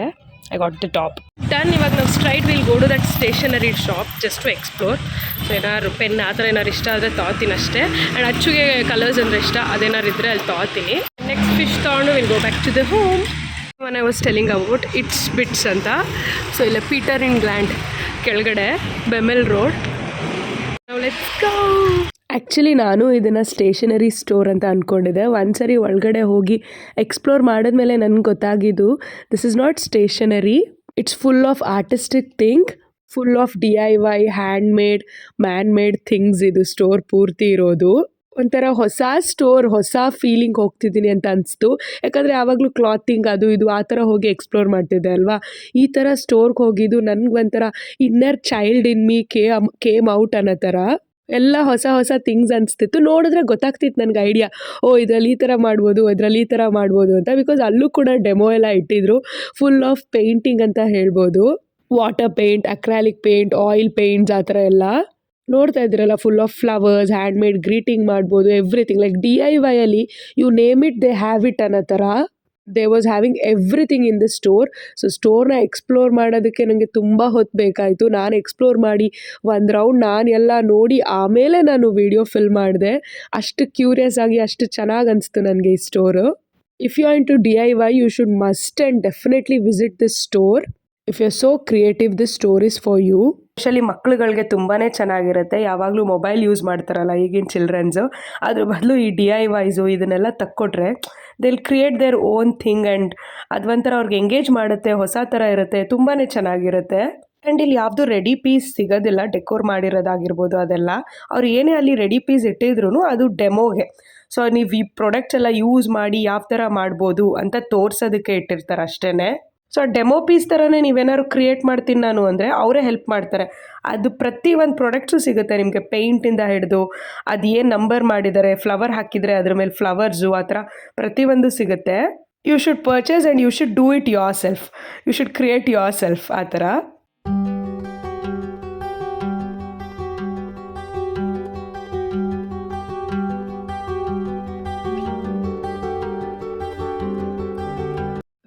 I got the top. Done. ಇವಾಗ ನಾವು straight will go to that stationery shop just to explore. So ಏನಾದ್ರು pen ಆ ಥರ ಏನಾರು ಇಷ್ಟ ಆದರೆ ತೊಗೊತೀನಿ ಅಷ್ಟೇ. ಆ್ಯಂಡ್ ಅಚ್ಚುಗೆ ಕಲರ್ಸ್ ಅಂದರೆ ಇಷ್ಟ, ಅದೇನಾರು ಇದ್ದರೆ ಅಲ್ಲಿ ತೊಗೊತೀನಿ. ನೆಕ್ಸ್ಟ್ ಫಿಶ್ ತೊಗೊಂಡು will go back to the home. One I was telling about it's bits ಅಂತ. ಸೊ ಇಲ್ಲ ಪೀಟರ್ ಇಂಗ್ಲೆಂಡ್ ಕೆಳಗಡೆ BEML road. Let's go. Actually ನಾನು ಇದನ್ನು ಸ್ಟೇಷನರಿ ಸ್ಟೋರ್ ಅಂತ ಅಂದ್ಕೊಂಡಿದ್ದೆ. ಒಂದ್ಸರಿ ಒಳಗಡೆ ಹೋಗಿ ಎಕ್ಸ್ಪ್ಲೋರ್ ಮಾಡಿದ್ಮೇಲೆ ನನಗೆ ಗೊತ್ತಾಗಿದ್ದು this is not stationery, it's full of artistic thing, full of DIY hand made man made things. ಇದು ಸ್ಟೋರ್ ಪೂರ್ತಿ ಇರೋದು. ಒಂಥರ ಹೊಸ ಸ್ಟೋರ್, ಹೊಸ ಫೀಲಿಂಗ್ ಹೋಗ್ತಿದ್ದೀನಿ ಅಂತ ಅನಿಸ್ತು. ಯಾಕಂದರೆ ಯಾವಾಗಲೂ ಕ್ಲಾತಿಂಗ್ ಅದು ಇದು ಆ ಥರ ಹೋಗಿ ಎಕ್ಸ್ಪ್ಲೋರ್ ಮಾಡ್ತಿದ್ದೆ ಅಲ್ವಾ. ಈ ಥರ ಸ್ಟೋರ್ಗೆ ಹೋಗಿದ್ದು ನನಗೆ ಒಂಥರ inner child in me came out ಅನ್ನೋ ಥರ. ಎಲ್ಲ ಹೊಸ ಹೊಸ ಥಿಂಗ್ಸ್ ಅನಿಸ್ತಿತ್ತು. ನೋಡಿದ್ರೆ ಗೊತ್ತಾಗ್ತಿತ್ತು ನನಗೆ ಐಡಿಯಾ, ಇದರಲ್ಲಿ ಈ ಥರ ಮಾಡ್ಬೋದು, ಇದರಲ್ಲಿ ಈ ಥರ ಮಾಡ್ಬೋದು ಅಂತ. ಬಿಕಾಸ್ ಅಲ್ಲೂ ಕೂಡ ಡೆಮೋ ಎಲ್ಲ ಇಟ್ಟಿದ್ರು. ಫುಲ್ ಆಫ್ ಪೇಂಟಿಂಗ್ ಅಂತ ಹೇಳ್ಬೋದು. Water paint, acrylic paint, oil paints ಆ ಥರ ಎಲ್ಲ ನೋಡ್ತಾ ಇದ್ರಲ್ಲ. Full of flowers, hand made greeting ಮಾಡ್ಬೋದು, ಎವ್ರಿಥಿಂಗ್ ಲೈಕ್ DIY ಅಲ್ಲಿ you name it they have it ಅನ್ನೋ ಥರ. They was having everything in the store. So ಸ್ಟೋರ್ನ ಎಕ್ಸ್ಪ್ಲೋರ್ ಮಾಡೋದಕ್ಕೆ ನನಗೆ ತುಂಬ ಹೊತ್ತು ಬೇಕಾಯಿತು. ನಾನು ಎಕ್ಸ್ಪ್ಲೋರ್ ಮಾಡಿ ಒಂದು ರೌಂಡ್ ನಾನು ಎಲ್ಲ ನೋಡಿ ಆಮೇಲೆ ನಾನು ವಿಡಿಯೋ ಫಿಲ್ ಮಾಡಿದೆ. ಅಷ್ಟು ಕ್ಯೂರಿಯಸ್ ಆಗಿ ಅಷ್ಟು ಚೆನ್ನಾಗಿ ಅನಿಸ್ತು ನನಗೆ ಈ store. If you are into DIY you should must and definitely visit this store. If you are so creative this store is for you. Specially ಮಕ್ಕಳುಗಳಿಗೆ ತುಂಬಾ ಚೆನ್ನಾಗಿರುತ್ತೆ. ಯಾವಾಗಲೂ ಮೊಬೈಲ್ ಯೂಸ್ ಮಾಡ್ತಾರಲ್ಲ ಈಗಿನ ಚಿಲ್ಡ್ರನ್ಸು, ಅದ್ರ ಬದಲು ಈ DIYಸು ಇದನ್ನೆಲ್ಲ ತಕ್ಕೊಟ್ರೆ they will create their own thing and ಅದು ಒಂಥರ ಅವ್ರಿಗೆ ಎಂಗೇಜ್ ಮಾಡುತ್ತೆ, ಹೊಸ ಥರ ಇರುತ್ತೆ, ತುಂಬಾ ಚೆನ್ನಾಗಿರುತ್ತೆ. ಆ್ಯಂಡ್ ಇಲ್ಲಿ ಯಾವುದು ರೆಡಿ ಪೀಸ್ ಸಿಗೋದಿಲ್ಲ, ಡೆಕೋರ್ ಮಾಡಿರೋದಾಗಿರ್ಬೋದು ಅದೆಲ್ಲ. ಅವ್ರು ಏನೇ ಅಲ್ಲಿ ರೆಡಿ ಪೀಸ್ ಇಟ್ಟಿದ್ರು ಅದು ಡೆಮೋಗೆ. ಸೊ ನೀವು ಈ ಪ್ರಾಡಕ್ಟ್ಸ್ ಎಲ್ಲ ಯೂಸ್ ಮಾಡಿ ಯಾವ ಥರ ಮಾಡ್ಬೋದು ಅಂತ ತೋರಿಸೋದಕ್ಕೆ ಇಟ್ಟಿರ್ತಾರೆ ಅಷ್ಟೇ. ಸೊ ಡೆಮೋ ಪೀಸ್ ಥರನೇ ನೀವೇನಾದ್ರು ಕ್ರಿಯೇಟ್ ಮಾಡ್ತೀನಿ ನಾನು ಅಂದರೆ ಅವರೇ ಹೆಲ್ಪ್ ಮಾಡ್ತಾರೆ. ಅದು ಪ್ರತಿ ಒಂದು ಪ್ರಾಡಕ್ಟ್ಸು ಸಿಗುತ್ತೆ ನಿಮಗೆ, ಪೇಂಟಿಂದ ಹಿಡಿದು ಅದು ಏನು ನಂಬರ್ ಮಾಡಿದ್ದಾರೆ, ಫ್ಲವರ್ ಹಾಕಿದರೆ ಅದ್ರ ಮೇಲೆ ಫ್ಲವರ್ಸು, ಆ ಥರ ಪ್ರತಿಯೊಂದು ಸಿಗುತ್ತೆ. You should purchase and you should do it yourself. You should create yourself ಆ ಥರ.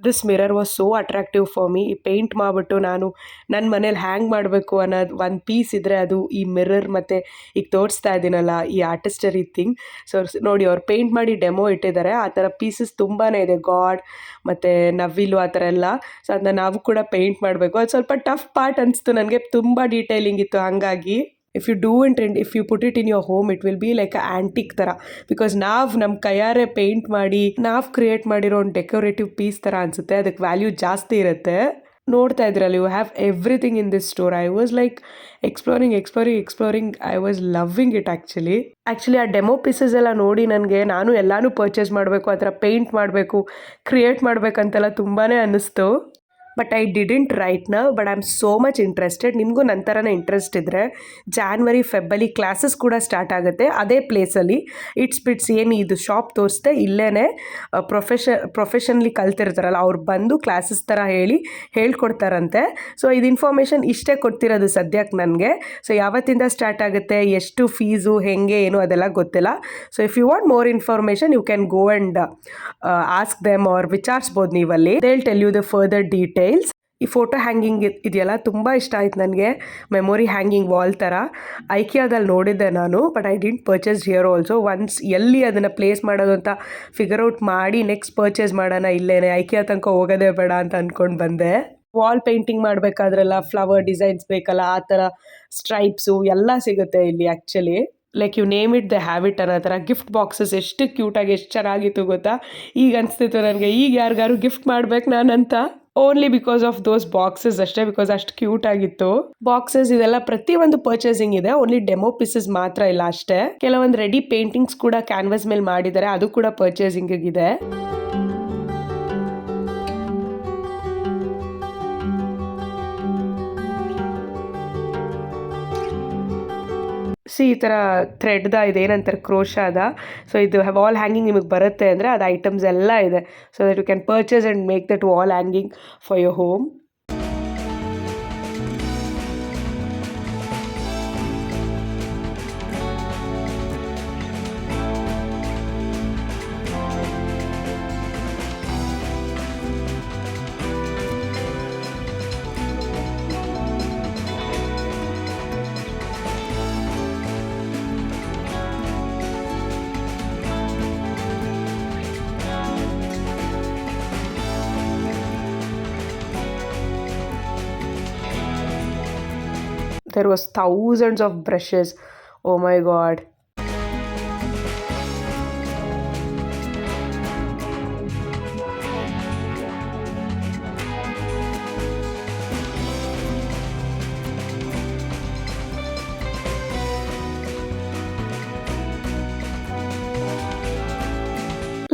This mirror was so attractive for me. ಈ ಪೇಂಟ್ ಮಾಡಿಬಿಟ್ಟು ನಾನು ನನ್ನ ಮನೇಲಿ ಹ್ಯಾಂಗ್ ಮಾಡಬೇಕು ಅನ್ನೋದು ಒಂದು ಪೀಸ್ ಇದ್ದರೆ ಅದು ಈ ಮಿರರ್. ಮತ್ತು ಈಗ ತೋರಿಸ್ತಾ ಇದ್ದೀನಲ್ಲ ಈ ಆರ್ಟಿಸ್ಟರಿ ಥಿಂಗ್. ಸೊ ನೋಡಿ ಅವ್ರು ಪೇಂಟ್ ಮಾಡಿ ಡೆಮೋ ಇಟ್ಟಿದ್ದಾರೆ. ಆ ಥರ ಪೀಸಸ್ ತುಂಬಾ ಇದೆ, ಗಾಡ್ ಮತ್ತು ನವಿಲು ಆ ಥರ ಎಲ್ಲ. ಸೊ ಅದನ್ನ ನಾವು ಕೂಡ ಪೇಂಟ್ ಮಾಡಬೇಕು. ಅದು ಸ್ವಲ್ಪ ಟಫ್ ಪಾರ್ಟ್ ಅನಿಸ್ತು ನನಗೆ, ತುಂಬ ಡೀಟೇಲಿಂಗ್ ಇತ್ತು ಹಾಗಾಗಿ. If you do it and if you put it in your home it will be like a antique ಥರ, ಬಿಕಾಸ್ ನಾವು ನಮ್ಮ ಕೈಯಾರೆ ಪೇಂಟ್ ಮಾಡಿ ನಾವು ಕ್ರಿಯೇಟ್ ಮಾಡಿರೋ ಒಂದು ಡೆಕೋರೇಟಿವ್ ಪೀಸ್ ಥರ ಅನಿಸುತ್ತೆ. ಅದಕ್ಕೆ ವ್ಯಾಲ್ಯೂ ಜಾಸ್ತಿ ಇರುತ್ತೆ. ನೋಡ್ತಾ ಇದ್ರಲ್ಲ, you have everything in this store. I was like exploring. I was loving it actually. ಆ ಡೆಮೋ ಪೀಸಸ್ ಎಲ್ಲ ನೋಡಿ ನನಗೆ ನಾನು ಎಲ್ಲಾನು ಪರ್ಚೇಸ್ ಮಾಡಬೇಕು, ಆ ಥರ ಪೇಂಟ್ ಮಾಡಬೇಕು, ಕ್ರಿಯೇಟ್ ಮಾಡಬೇಕಂತೆಲ್ಲ ತುಂಬಾ ಅನ್ನಿಸ್ತು. But I didn't right now, but I am so much interested. ನಿಮಗೂ ನಂತರನೇ ಇಂಟ್ರೆಸ್ಟ್ ಇದ್ದರೆ ಜಾನ್ವರಿ ಫೆಬ್ಬಲ್ಲಿ ಕ್ಲಾಸಸ್ ಕೂಡ ಸ್ಟಾರ್ಟ್ ಆಗುತ್ತೆ ಅದೇ ಪ್ಲೇಸಲ್ಲಿ. ಇಟ್ಸ್ ಏನು ಇದು ಶಾಪ್ ತೋರಿಸ್ದೆ ಇಲ್ಲೇ ಪ್ರೊಫೆಷನ್ಲಿ ಕಲ್ತಿರ್ತಾರಲ್ಲ ಅವ್ರು ಬಂದು ಕ್ಲಾಸಸ್ ಥರ ಹೇಳ್ಕೊಡ್ತಾರಂತೆ. ಸೊ ಇದು ಇನ್ಫಾರ್ಮೇಷನ್ ಇಷ್ಟೇ ಕೊಡ್ತಿರೋದು ಸದ್ಯಕ್ಕೆ ನನಗೆ. ಸೊ ಯಾವತ್ತಿಂದ ಸ್ಟಾರ್ಟ್ ಆಗುತ್ತೆ, ಎಷ್ಟು ಫೀಸು, ಹೆಂಗೆ ಏನು ಅದೆಲ್ಲ ಗೊತ್ತಿಲ್ಲ. So if you want more information you can go and ask them or ವಿಚಾರಿಸ್ಬೋದು ನೀವಲ್ಲಿ. They will tell you the further details. ಈ ಫೋಟೋ ಹ್ಯಾಂಗಿಂಗ್ ಇದೆಯಲ್ಲ ತುಂಬ ಇಷ್ಟ ಆಯ್ತು ನನಗೆ. ಮೆಮೊರಿ ಹ್ಯಾಂಗಿಂಗ್ ವಾಲ್ ಥರ ಐಕಿಯಾದಲ್ಲಿ ನೋಡಿದ್ದೆ ನಾನು, but I didn't purchase here also. Once ಎಲ್ಲಿ ಅದನ್ನು ಪ್ಲೇಸ್ ಮಾಡೋದು ಅಂತ ಫಿಗರ್ ಔಟ್ ಮಾಡಿ ನೆಕ್ಸ್ಟ್ ಪರ್ಚೇಸ್ ಮಾಡೋಣ, ಇಲ್ಲೇನೆ ಐಕಿಯಾ ತನಕ ಹೋಗೋದೇ ಬೇಡ ಅಂತ ಅಂದ್ಕೊಂಡು ಬಂದೆ. ವಾಲ್ ಪೇಂಟಿಂಗ್ ಮಾಡಬೇಕಾದ್ರೆಲ್ಲ ಫ್ಲವರ್ ಡಿಸೈನ್ಸ್ ಬೇಕಲ್ಲ, ಆ ಥರ ಸ್ಟ್ರೈಪ್ಸು ಎಲ್ಲ ಸಿಗುತ್ತೆ ಇಲ್ಲಿ actually. Like you name it they have it ಅನ್ನೋ ಥರ. ಗಿಫ್ಟ್ ಬಾಕ್ಸಸ್ ಎಷ್ಟು ಕ್ಯೂಟಾಗಿ ಎಷ್ಟು ಚೆನ್ನಾಗಿತ್ತು ಗೊತ್ತಾ. ಈಗ ಅನಿಸ್ತಿತ್ತು ನನಗೆ ಈಗ ಯಾರಿಗಾರು ಗಿಫ್ಟ್ ಮಾಡ್ಬೇಕು ನಾನಂತ, only because of those boxes ಅಷ್ಟೇ, ಬಿಕಾಸ್ ಅಷ್ಟು ಕ್ಯೂಟ್ ಆಗಿತ್ತು. ಬಾಕ್ಸಸ್ ಇದೆಲ್ಲ ಪ್ರತಿಯೊಂದು ಪರ್ಚೇಸಿಂಗ್ ಇದೆ, ಓನ್ಲಿ ಡೆಮೋ ಪೀಸಸ್ ಮಾತ್ರ ಇಲ್ಲ ಅಷ್ಟೇ. ಕೆಲವೊಂದು ರೆಡಿ ಪೇಂಟಿಂಗ್ಸ್ ಕೂಡ ಕ್ಯಾನ್ವಾಸ್ ಮೇಲೆ ಮಾಡಿದ್ದಾರೆ, ಅದು ಕೂಡ ಪರ್ಚೇಸಿಂಗ್ ಇದೆ. ಈ ಥರ ಥ್ರೆಡ್ದ ಇದೇನಂತಾರೆ ಕ್ರೋಶಾದ. ಸೊ ಇದು ವಾಲ್ ಹ್ಯಾಂಗಿಂಗ್ ನಿಮಗೆ ಬರುತ್ತೆ ಅಂದರೆ ಅದು ಐಟಮ್ಸ್ ಎಲ್ಲ ಇದೆ. So that you can purchase and make that wall hanging for your home. There was thousands of brushes. Oh my god.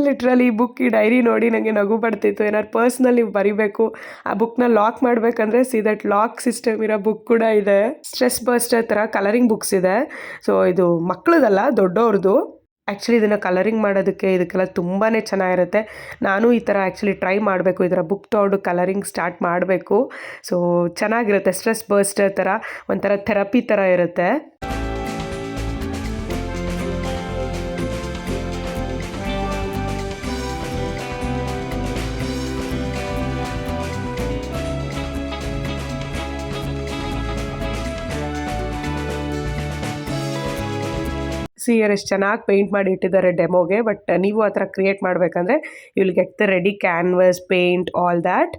Literally ಈ ಬುಕ್, ಈ ಡೈರಿ ನೋಡಿ ನನಗೆ ನಗು ಬರ್ತಿತ್ತು. ಏನಾದ್ರು ಪರ್ಸ್ನಲ್ ನೀವು ಬರಿಬೇಕು, ಆ ಬುಕ್ನ ಲಾಕ್ ಮಾಡಬೇಕಂದ್ರೆ ದಟ್ ಲಾಕ್ ಸಿಸ್ಟಮ್ ಇರೋ ಬುಕ್ ಕೂಡ ಇದೆ. ಸ್ಟ್ರೆಸ್ ಬರ್ಸ್ಟರ್ ಥರ ಕಲರಿಂಗ್ ಬುಕ್ಸ್ ಇದೆ. ಸೊ ಇದು ಮಕ್ಕಳದಲ್ಲ, ದೊಡ್ಡವ್ರದ್ದು. ಆ್ಯಕ್ಚುಲಿ ಇದನ್ನು ಕಲರಿಂಗ್ ಮಾಡೋದಕ್ಕೆ ಇದಕ್ಕೆಲ್ಲ ತುಂಬಾ ಚೆನ್ನಾಗಿರುತ್ತೆ. ನಾನು ಈ ಥರ ಆ್ಯಕ್ಚುಲಿ ಟ್ರೈ ಮಾಡಬೇಕು, ಇದರ ಬುಕ್ ತೊಗೊಂಡು ಕಲರಿಂಗ್ ಸ್ಟಾರ್ಟ್ ಮಾಡಬೇಕು. ಸೊ ಚೆನ್ನಾಗಿರುತ್ತೆ, ಸ್ಟ್ರೆಸ್ ಬರ್ಸ್ಟರ್ ಥರ ಒಂಥರ ಥೆರಪಿ ಥರ ಇರುತ್ತೆ. ಸಿಯರ್ ಎಷ್ಟು ಚೆನ್ನಾಗಿ ಪೇಂಟ್ ಮಾಡಿ ಇಟ್ಟಿದ್ದಾರೆ ಡೆಮೋಗೆ. ಬಟ್ ನೀವು ಆ ಥರ ಕ್ರಿಯೇಟ್ ಮಾಡಬೇಕಂದ್ರೆ you will get the ready canvas, paint, all that.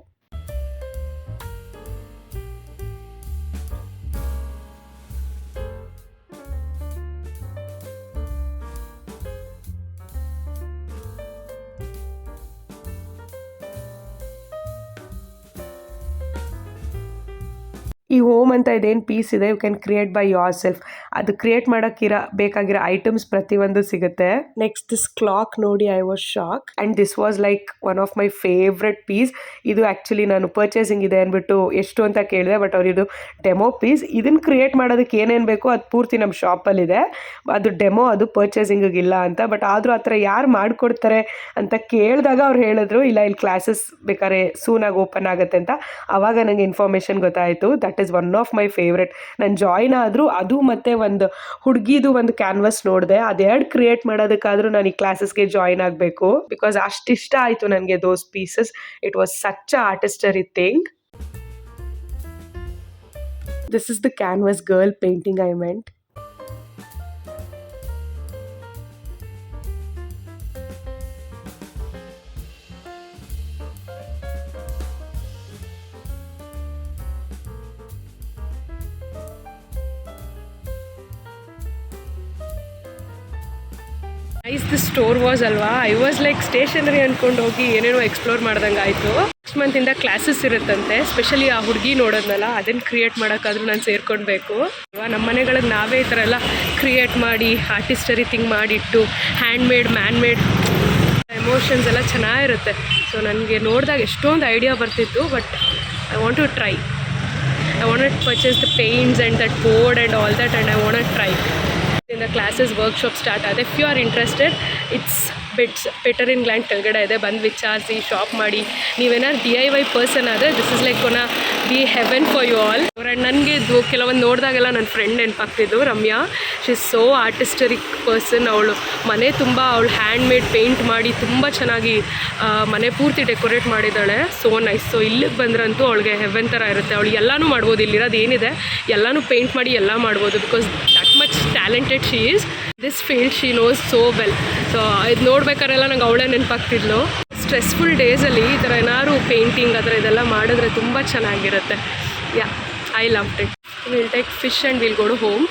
ಈ ಹೋಮ್ ಅಂತ ಇದೇನು ಪೀಸ್ ಇದೆ, you can create by yourself. ಅದು ಕ್ರಿಯೇಟ್ ಮಾಡೋಕ್ಕಿರೋ ಬೇಕಾಗಿರೋ ಐಟಮ್ಸ್ ಪ್ರತಿಯೊಂದು ಸಿಗುತ್ತೆ. ನೆಕ್ಸ್ಟ್ ದಿಸ್ ಕ್ಲಾಕ್ ನೋಡಿ, I was shock and this was like one of my favourite piece. ಇದು ಆ್ಯಕ್ಚುಲಿ ನಾನು ಪರ್ಚೇಸಿಂಗ್ ಇದೆ ಅಂದ್ಬಿಟ್ಟು ಎಷ್ಟು ಅಂತ ಕೇಳಿದೆ, ಬಟ್ ಇದು ಡೆಮೋ ಪೀಸ್. ಇದನ್ನು ಕ್ರಿಯೇಟ್ ಮಾಡೋದಕ್ಕೆ ಏನೇನು ಬೇಕೋ ಅದು ಪೂರ್ತಿ ನಮ್ಮ ಶಾಪಲ್ಲಿದೆ. ಅದು ಡೆಮೋ, ಅದು ಪರ್ಚೇಸಿಂಗಿಗಿಲ್ಲ ಅಂತ. ಬಟ್ ಆದರೂ ಆ ಥರ ಯಾರು ಮಾಡಿಕೊಡ್ತಾರೆ ಅಂತ ಕೇಳಿದಾಗ ಅವ್ರು ಹೇಳಿದ್ರು, ಇಲ್ಲ ಇಲ್ಲಿ ಕ್ಲಾಸಸ್ ಬೇಕಾದ್ರೆ ಸೂನಾಗಿ ಓಪನ್ ಆಗುತ್ತೆ ಅಂತ. ಆವಾಗ ನನಗೆ ಇನ್ಫಾರ್ಮೇಷನ್ ಗೊತ್ತಾಯಿತು. That is one of my favourite. ನಾನು ಜಾಯ್ನ್ ಆದರೂ ಅದು ಮತ್ತು ಒಂದು ಹುಡುಗಿದು ಒಂದು ಕ್ಯಾನ್ವಸ್ ನೋಡಿದೆ, ಅದೆರಡು ಕ್ರಿಯೇಟ್ ಮಾಡೋದಕ್ಕಾದರೂ ನಾನು ಈ ಕ್ಲಾಸಸ್ಗೆ ಜಾಯ್ನ್ ಆಗಬೇಕು. ಬಿಕಾಸ್ ಅಷ್ಟಿಷ್ಟ ಆಯಿತು ನನಗೆ those pieces. It was such a artistry thing. This is the canvas girl painting I meant. Nice the store was ಅಲ್ವಾ. ಐ ವಾಸ್ ಲೈಕ್ ಸ್ಟೇಷನರಿ ಅಂದ್ಕೊಂಡು ಹೋಗಿ ಏನೇನೋ ಎಕ್ಸ್ಪ್ಲೋರ್ ಮಾಡ್ದಂಗೆ ಆಯಿತು. ನೆಕ್ಸ್ಟ್ ಮಂತಿಂದ ಕ್ಲಾಸಸ್ ಇರುತ್ತಂತೆ, ಸ್ಪೆಷಲಿ ಆ ಹುಡುಗಿ ನೋಡೋದ್ನಲ್ಲ ಅದನ್ನು ಕ್ರಿಯೇಟ್ ಮಾಡೋಕ್ಕಾದ್ರೂ ನಾನು ಸೇರ್ಕೊಳ್ಬೇಕು. ನಮ್ಮ ಮನೆಗಳಿಗೆ ನಾವೇ ಈ ಥರ ಎಲ್ಲ ಕ್ರಿಯೇಟ್ ಮಾಡಿ ಆರ್ಟಿಸ್ಟರಿ ಥಿಂಗ್ ಮಾಡಿಟ್ಟು hand made man made emotions ಎಲ್ಲ ಚೆನ್ನಾಗಿರುತ್ತೆ. ಸೊ ನನಗೆ ನೋಡಿದಾಗ ಎಷ್ಟೊಂದು ಐಡಿಯಾ ಬರ್ತಿತ್ತು, but I want to try. I want to purchase the paints and that board and all that, and I want to try. In the classes workshop start ಆದ. If you are interested, it's better England ಕೆಳಗಡೆ ಇದೆ, ಬಂದು ವಿಚಾರಿಸಿ shop ಮಾಡಿ. ನೀವೇನಾದ್ರು DIY person ಆದರೆ this is like one big heaven for you all. And ನನಗೆ ಇದು ಕೆಲವೊಂದು ನೋಡಿದಾಗೆಲ್ಲ ನನ್ನ ಫ್ರೆಂಡ್ ನೆನಪಾಗ್ತಿದ್ದು, Ramya. She is so artistic person. ಅವಳು ಮನೆ ತುಂಬ ಅವಳು ಹ್ಯಾಂಡ್ ಮೇಡ್ ಪೇಂಟ್ ಮಾಡಿ ತುಂಬ ಚೆನ್ನಾಗಿ ಮನೆ ಪೂರ್ತಿ ಡೆಕೋರೇಟ್ ಮಾಡಿದ್ದಾಳೆ. So nice. ಸೊ ಇಲ್ಲಿಗೆ ಬಂದ್ರಂತೂ ಅವಳಿಗೆ ಹೆವೆನ್ ಥರ ಇರುತ್ತೆ. ಅವಳು ಎಲ್ಲನೂ ಮಾಡ್ಬೋದು. ಇಲ್ಲಿರೋದು ಏನಿದೆ ಎಲ್ಲನೂ ಪೇಂಟ್ ಮಾಡಿ ಎಲ್ಲ ಮಾಡ್ಬೋದು, because that much talented she is. This field she nose so well. So ಇದು ನೋಡ್ಬೇಕಾರೆಲ್ಲ ನಂಗೆ ಅವಳೇ ನೆನಪಾಗ್ತಿದ್ಲು. ಸ್ಟ್ರೆಸ್ಫುಲ್ ಡೇಸಲ್ಲಿ ಈ ಥರ ಏನಾದ್ರು ಪೇಂಟಿಂಗ್ ಆ ಥರ ಇದೆಲ್ಲ ಮಾಡಿದ್ರೆ ತುಂಬ ಚೆನ್ನಾಗಿರುತ್ತೆ. Yeah, I love it. Will take fish and will go to home.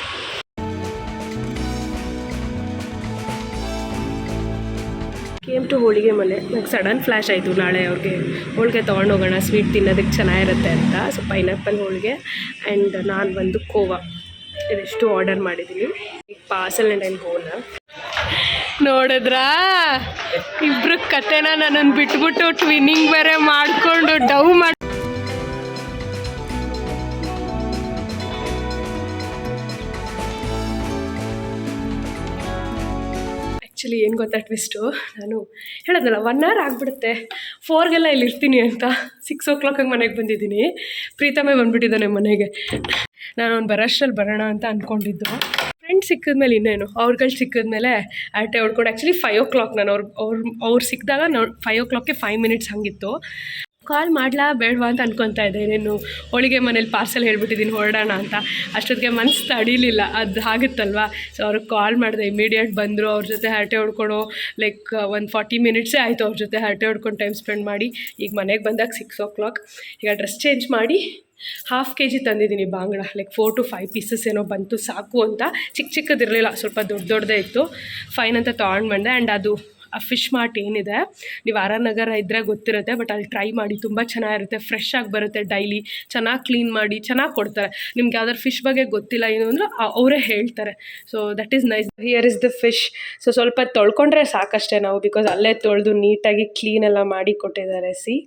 Came to ಹೋಳಿಗೆ ಮನೆ. ನಂಗೆ ಸಡನ್ ಫ್ಲ್ಯಾಶ್ ಆಯಿತು, ನಾಳೆ ಅವ್ರಿಗೆ ಹೋಳಿಗೆ ತೊಗೊಂಡೋಗೋಣ, ಸ್ವೀಟ್ ತಿನ್ನೋದಕ್ಕೆ ಚೆನ್ನಾಗಿರುತ್ತೆ ಅಂತ. ಸೊ ಪೈನಾಪಲ್ ಹೋಳಿಗೆ ಆ್ಯಂಡ್ ನಾನು ಬಂದು ಕೋವಾ ಇದೆಷ್ಟು ಆರ್ಡರ್ ಮಾಡಿದ್ದೀನಿ. ಈಗ ಪಾರ್ಸಲ್ ಆ್ಯಂಡ್ ಆ್ಯಂಡ್ ಗೋನ ನೋಡಿದ್ರಾ, ಇಬ್ರು ಕತೆನ ನನ್ನನ್ನು ಬಿಟ್ಬಿಟ್ಟು ಟ್ವಿನ್ನಿಂಗ್ ಬೇರೆ ಮಾಡಿಕೊಂಡು ಡವ್ ಮಾಡಿ. ಆ್ಯಕ್ಚುಲಿ ಏನು ಗೊತ್ತಾ ಟ್ವಿಸ್ಟು, ನಾನು ಹೇಳೋದಲ್ಲ 1 hour ಆಗಿಬಿಡುತ್ತೆ 4ಗೆಲ್ಲ ಇಲ್ಲಿ ಇರ್ತೀನಿ ಅಂತ. 6 o'clock ಮನೆಗೆ ಬಂದಿದ್ದೀನಿ. ಪ್ರೀತಮೇ ಬಂದುಬಿಟ್ಟಿದ್ದಾನೆ ಮನೆಗೆ. ನಾನು ಅವ್ನು ಬರೋಷ್ಟರಲ್ಲಿ ಬರೋಣ ಅಂತ ಅಂದ್ಕೊಂಡಿದ್ದು. ಫ್ರೆಂಡ್ಸ್ ಸಿಕ್ಕಿದ್ಮೇಲೆ ಇನ್ನೇನು, ಅವ್ರುಗಳು ಸಿಕ್ಕಿದ್ಮೇಲೆ ಆಟೆ ಹೊಡ್ಕೊಂಡು. ಆ್ಯಕ್ಚುಲಿ 5 o'clock ನಾನು ಅವ್ರು ಸಿಕ್ಕಿದಾಗ 5 o'clockಗೆ 5 minutes ಹಂಗಿತ್ತು. ಕಾಲ್ ಮಾಡಲಾ ಬೇಡವಾ ಅಂತ ಅನ್ಕೊತಾ ಇದ್ದೆ. ಇನ್ನೇನು ಹೋಳಿಗೆ ಮನೇಲಿ ಪಾರ್ಸಲ್ ಹೇಳ್ಬಿಟ್ಟಿದ್ದೀನಿ ಹೊರಡೋಣ ಅಂತ. ಅಷ್ಟೊತ್ತಿಗೆ ಮನಸ್ಸು ತಡೀಲಿಲ್ಲ, ಅದು ಆಗುತ್ತಲ್ವ. ಸೊ ಅವ್ರಿಗೆ ಕಾಲ್ ಮಾಡಿದೆ, ಇಮಿಡಿಯೇಟ್ ಬಂದರು. ಅವ್ರ ಜೊತೆ ಹರಟೆ ಹೊಡ್ಕೊಂಡು ಲೈಕ್ ಒಂದು 40 minutes ಆಯಿತು ಅವ್ರ ಜೊತೆ ಹರಟೆ ಹೊಡ್ಕೊಂಡು ಟೈಮ್ ಸ್ಪೆಂಡ್ ಮಾಡಿ. ಈಗ ಮನೆಗೆ ಬಂದಾಗ 6 o'clock. ಈಗ ಡ್ರೆಸ್ ಚೇಂಜ್ ಮಾಡಿ 1/2 kg ತಂದಿದ್ದೀನಿ ಬಾಂಗ್ಡ. ಲೈಕ್ 4 to 5 pieces ಏನೋ ಬಂತು ಸಾಕು ಅಂತ. ಚಿಕ್ಕದಿರಲಿಲ್ಲ, ಸ್ವಲ್ಪ ದೊಡ್ಡದೇ ಇತ್ತು. ಫೈನ್ ಅಂತ ತೊಗೊಂಡು ಬಂದೆ. ಆ್ಯಂಡ್ ಅದು ಆ ಫಿಶ್ ಮಾರ್ಟ್ ಏನಿದೆ, ನೀವು RR ನಗರ ಇದ್ದರೆ ಗೊತ್ತಿರುತ್ತೆ, ಬಟ್ ಅಲ್ಲಿ ಟ್ರೈ ಮಾಡಿ, ತುಂಬ ಚೆನ್ನಾಗಿರುತ್ತೆ. ಫ್ರೆಶ್ ಆಗಿ ಬರುತ್ತೆ, ಡೈಲಿ ಚೆನ್ನಾಗಿ ಕ್ಲೀನ್ ಮಾಡಿ ಚೆನ್ನಾಗಿ ಕೊಡ್ತಾರೆ. ನಿಮ್ಗೆ ಯಾವ್ದಾದ್ರು ಫಿಶ್ ಬಗ್ಗೆ ಗೊತ್ತಿಲ್ಲ ಏನು ಅಂದರೆ ಅವರೇ ಹೇಳ್ತಾರೆ. So that is nice. Here is the fish. So ಸ್ವಲ್ಪ ತೊಳ್ಕೊಂಡ್ರೆ ಸಾಕಷ್ಟೇ ನಾವು, ಬಿಕಾಸ್ ಅಲ್ಲೇ ತೊಳೆದು ನೀಟಾಗಿ ಕ್ಲೀನ್ ಎಲ್ಲ ಮಾಡಿ ಕೊಟ್ಟಿದ್ದಾರೆ. C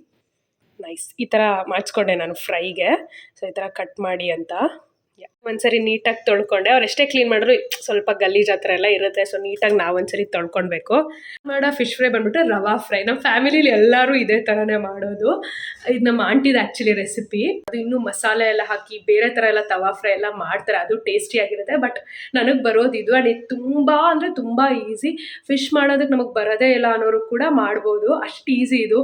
nice. ಈ ಥರ ಮಾಡಿಸ್ಕೊಂಡೆ ನಾನು ಫ್ರೈಗೆ. ಸೊ ಈ ಥರ ಕಟ್ ಮಾಡಿ ಅಂತ. ಒಂದ್ಸರಿ ನೀಟಾಗಿ ತೊಳ್ಕೊಂಡೆ. ಅವ್ರು ಎಷ್ಟೇ ಕ್ಲೀನ್ ಮಾಡಿದ್ರು ಸ್ವಲ್ಪ ಗಲೀಜು ಆ ಥರ ಎಲ್ಲ ಇರುತ್ತೆ. ಸೊ ನೀಟಾಗಿ ನಾವು ಒಂದ್ಸರಿ ತೊಳ್ಕೊಳ್ಬೇಕು. ಮಾಡೋ ಫಿಶ್ ಫ್ರೈ ಬಂದ್ಬಿಟ್ಟು ರವಾ ಫ್ರೈ. ನಮ್ಮ ಫ್ಯಾಮಿಲಿಲಿ ಎಲ್ಲರೂ ಇದೇ ಥರನೇ ಮಾಡೋದು. ಇದು ನಮ್ಮ ಆಂಟಿದು ಆ್ಯಕ್ಚುಲಿ ರೆಸಿಪಿ. ಅದು ಇನ್ನೂ ಮಸಾಲೆ ಎಲ್ಲ ಹಾಕಿ ಬೇರೆ ಥರ ಎಲ್ಲ ತವಾ ಫ್ರೈ ಎಲ್ಲ ಮಾಡ್ತಾರೆ, ಅದು ಟೇಸ್ಟಿಯಾಗಿರುತ್ತೆ. ಬಟ್ ನನಗೆ ಬರೋದು ಇದು. ಆ್ಯಂಡ್ ಇದು ತುಂಬ ಅಂದರೆ ತುಂಬ ಈಸಿ. ಫಿಶ್ ಮಾಡೋದಕ್ಕೆ ನಮಗೆ ಬರೋದೇ ಇಲ್ಲ ಅನ್ನೋರು ಕೂಡ ಮಾಡ್ಬೋದು, ಅಷ್ಟು ಈಸಿ ಇದು.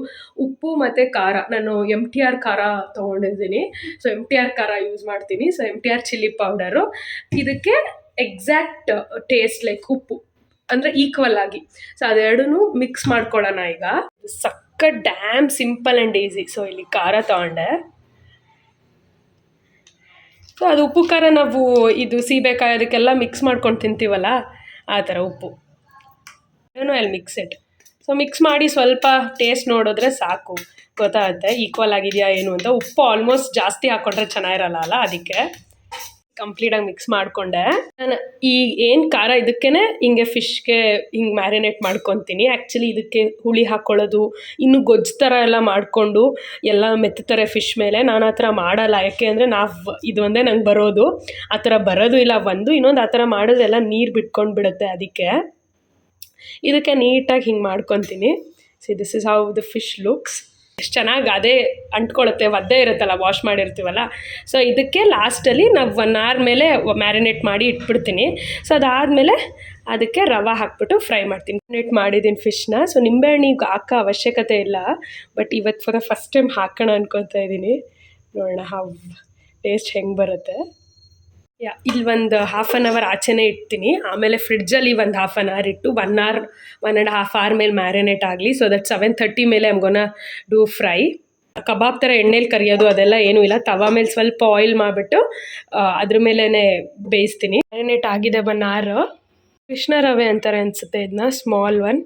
ಉಪ್ಪು ಮತ್ತು ಖಾರ, ನಾನು MTR ಖಾರ ತೊಗೊಂಡಿದ್ದೀನಿ. ಸೊ MTR ಖಾರ ಯೂಸ್ ಮಾಡ್ತೀನಿ. So MTR chilli powder. ಇದಕ್ಕೆ ಎಕ್ಸಾಕ್ಟ್ ಟೇಸ್ಟ್ ಲೈಕ್ ಉಪ್ಪು ಅಂದರೆ ಈಕ್ವಲ್ ಆಗಿ. ಸೊ ಅದೆರಡೂ ಮಿಕ್ಸ್ ಮಾಡ್ಕೊಳ್ಳೋಣ. ಈಗ ಸಕ್ಕ damn simple and easy. So ಇಲ್ಲಿ ಖಾರ ತೊಗೊಂಡೆ. ಸೊ ಅದು ಉಪ್ಪು ಖಾರ ನಾವು ಇದು ಸೀಬೆಕಾಯಿ ಅದಕ್ಕೆಲ್ಲ ಮಿಕ್ಸ್ ಮಾಡ್ಕೊಂಡು ತಿಂತೀವಲ್ಲ, ಆ ಥರ ಉಪ್ಪು ಏನೋ ಅಲ್ಲಿ ಮಿಕ್ಸ್ ಇಟ್. ಸೊ ಮಿಕ್ಸ್ ಮಾಡಿ ಸ್ವಲ್ಪ ಟೇಸ್ಟ್ ನೋಡಿದ್ರೆ ಸಾಕು, ಗೊತ್ತಾಗುತ್ತೆ ಈಕ್ವಲ್ ಆಗಿದೆಯಾ ಏನು ಅಂತ. ಉಪ್ಪು ಆಲ್ಮೋಸ್ಟ್ ಜಾಸ್ತಿ ಹಾಕ್ಕೊಂಡ್ರೆ ಚೆನ್ನಾಗಿರಲ್ಲ ಅಲ್ಲ, ಅದಕ್ಕೆ ಕಂಪ್ಲೀಟಾಗಿ ಮಿಕ್ಸ್ ಮಾಡಿಕೊಂಡೆ. ನಾನು ಈ ಏನು ಖಾರ ಇದಕ್ಕೇ ಹಿಂಗೆ ಫಿಶ್ಗೆ ಹಿಂಗೆ ಮ್ಯಾರಿನೇಟ್ ಮಾಡ್ಕೊತೀನಿ. ಆ್ಯಕ್ಚುಲಿ ಇದಕ್ಕೆ ಹುಳಿ ಹಾಕ್ಕೊಳ್ಳೋದು, ಇನ್ನು ಗೊಜ್ಜು ಥರ ಎಲ್ಲ ಮಾಡಿಕೊಂಡು ಎಲ್ಲ ಮೆತ್ತುತ್ತಾರೆ ಫಿಶ್ ಮೇಲೆ. ನಾನು ಆ ಥರ ಮಾಡಲ್ಲ, ಯಾಕೆ ಅಂದರೆ ಇದು ಒಂದೇ ನಂಗೆ ಬರೋದು. ಆ ಥರ ಬರೋದು ಇಲ್ಲ ಒಂದು. ಇನ್ನೊಂದು ಆ ಥರ ಮಾಡೋದೆಲ್ಲ ನೀರು ಬಿಟ್ಕೊಂಡು ಬಿಡುತ್ತೆ. ಅದಕ್ಕೆ ಇದಕ್ಕೆ ನೀಟಾಗಿ ಹಿಂಗೆ ಮಾಡ್ಕೊತೀನಿ. See this is how the fish looks. ಎಷ್ಟು ಚೆನ್ನಾಗಿ ಅದೇ ಅಂಟ್ಕೊಳ್ಳುತ್ತೆ, ಒದ್ದೆ ಇರುತ್ತಲ್ಲ ವಾಶ್ ಮಾಡಿರ್ತೀವಲ್ಲ. ಸೊ ಇದಕ್ಕೆ ಲಾಸ್ಟಲ್ಲಿ ನಾವು 1 hour ಮೇಲೆ ಮ್ಯಾರಿನೇಟ್ ಮಾಡಿ ಇಟ್ಬಿಡ್ತೀನಿ. ಸೊ ಅದಾದಮೇಲೆ ಅದಕ್ಕೆ ರವೆ ಹಾಕ್ಬಿಟ್ಟು ಫ್ರೈ ಮಾಡ್ತೀನಿ. ಮ್ಯಾರಿನೇಟ್ ಮಾಡಿದ್ದೀನಿ ಫಿಶ್ನ. ಸೊ ನಿಂಬೆಹಣ್ಣಿಗೆ ಹಾಕೋ ಅವಶ್ಯಕತೆ ಇಲ್ಲ, ಬಟ್ ಇವತ್ತು ಫಾರ್ ದ ಫಸ್ಟ್ ಟೈಮ್ ಹಾಕೋಣ ಅನ್ಕೊತಾ ಇದ್ದೀನಿ. ನೋಡೋಣ ಹಾವ್ ಟೇಸ್ಟ್ ಹೆಂಗೆ ಬರುತ್ತೆ. ಇಲ್ಲಿ ಒಂದು 1/2 hour ಆಚೆನೇ ಇಡ್ತೀನಿ. ಆಮೇಲೆ ಫ್ರಿಡ್ಜಲ್ಲಿ ಒಂದು 1/2 hour ಇಟ್ಟು 1 hour 1.5 hour ಮೇಲೆ ಮ್ಯಾರಿನೇಟ್ ಆಗಲಿ. ಸೊ ದಟ್ 7:30 ಮೇಲೆ ಐಮ್ ಗೋನಾ ಡೂ ಫ್ರೈ. ಕಬಾಬ್ ಥರ ಎಣ್ಣೆಲಿ ಕರಿಯೋದು ಅದೆಲ್ಲ ಏನೂ ಇಲ್ಲ. ತವಾ ಮೇಲೆ ಸ್ವಲ್ಪ ಆಯಿಲ್ ಮಾಡಿಬಿಟ್ಟು ಅದ್ರ ಮೇಲೇ ಬೇಯಿಸ್ತೀನಿ. ಮ್ಯಾರಿನೇಟ್ ಆಗಿದೆ 1 hour. ಕೃಷ್ಣ ರವೆ ಅಂತಾರೆ ಅನಿಸುತ್ತೆ ಇದನ್ನ, ಸ್ಮಾಲ್ ಒನ್.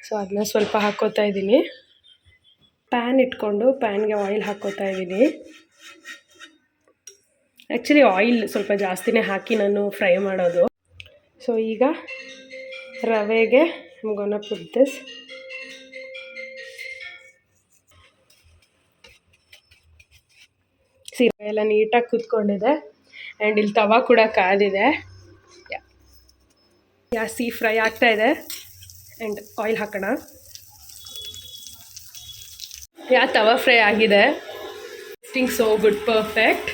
ಸೊ ಅದನ್ನ ಸ್ವಲ್ಪ ಹಾಕ್ಕೋತಾ ಇದ್ದೀನಿ. ಪ್ಯಾನ್ ಇಟ್ಕೊಂಡು ಪ್ಯಾನ್ಗೆ ಆಯಿಲ್ ಹಾಕ್ಕೋತಾ ಇದ್ದೀನಿ. ಆ್ಯಕ್ಚುಲಿ ಆಯಿಲ್ ಸ್ವಲ್ಪ ಜಾಸ್ತಿನೇ ಹಾಕಿ ನಾನು ಫ್ರೈ ಮಾಡೋದು. ಸೊ ಈಗ ರವೆಗೆ I'm gonna put this. ರವೆ ಎಲ್ಲ ನೀಟಾಗಿ ಕುತ್ಕೊಂಡಿದೆ ಆ್ಯಂಡ್ ಇಲ್ಲಿ ತವಾ ಕೂಡ ಕಾದಿದೆ. ಜಾಸ್ತಿ ಫ್ರೈ ಆಗ್ತಾ ಇದೆ ಆ್ಯಂಡ್ ಆಯಿಲ್ ಹಾಕೋಣ. ತವಾ ಫ್ರೈ ಆಗಿದೆ. Tasting so good, perfect.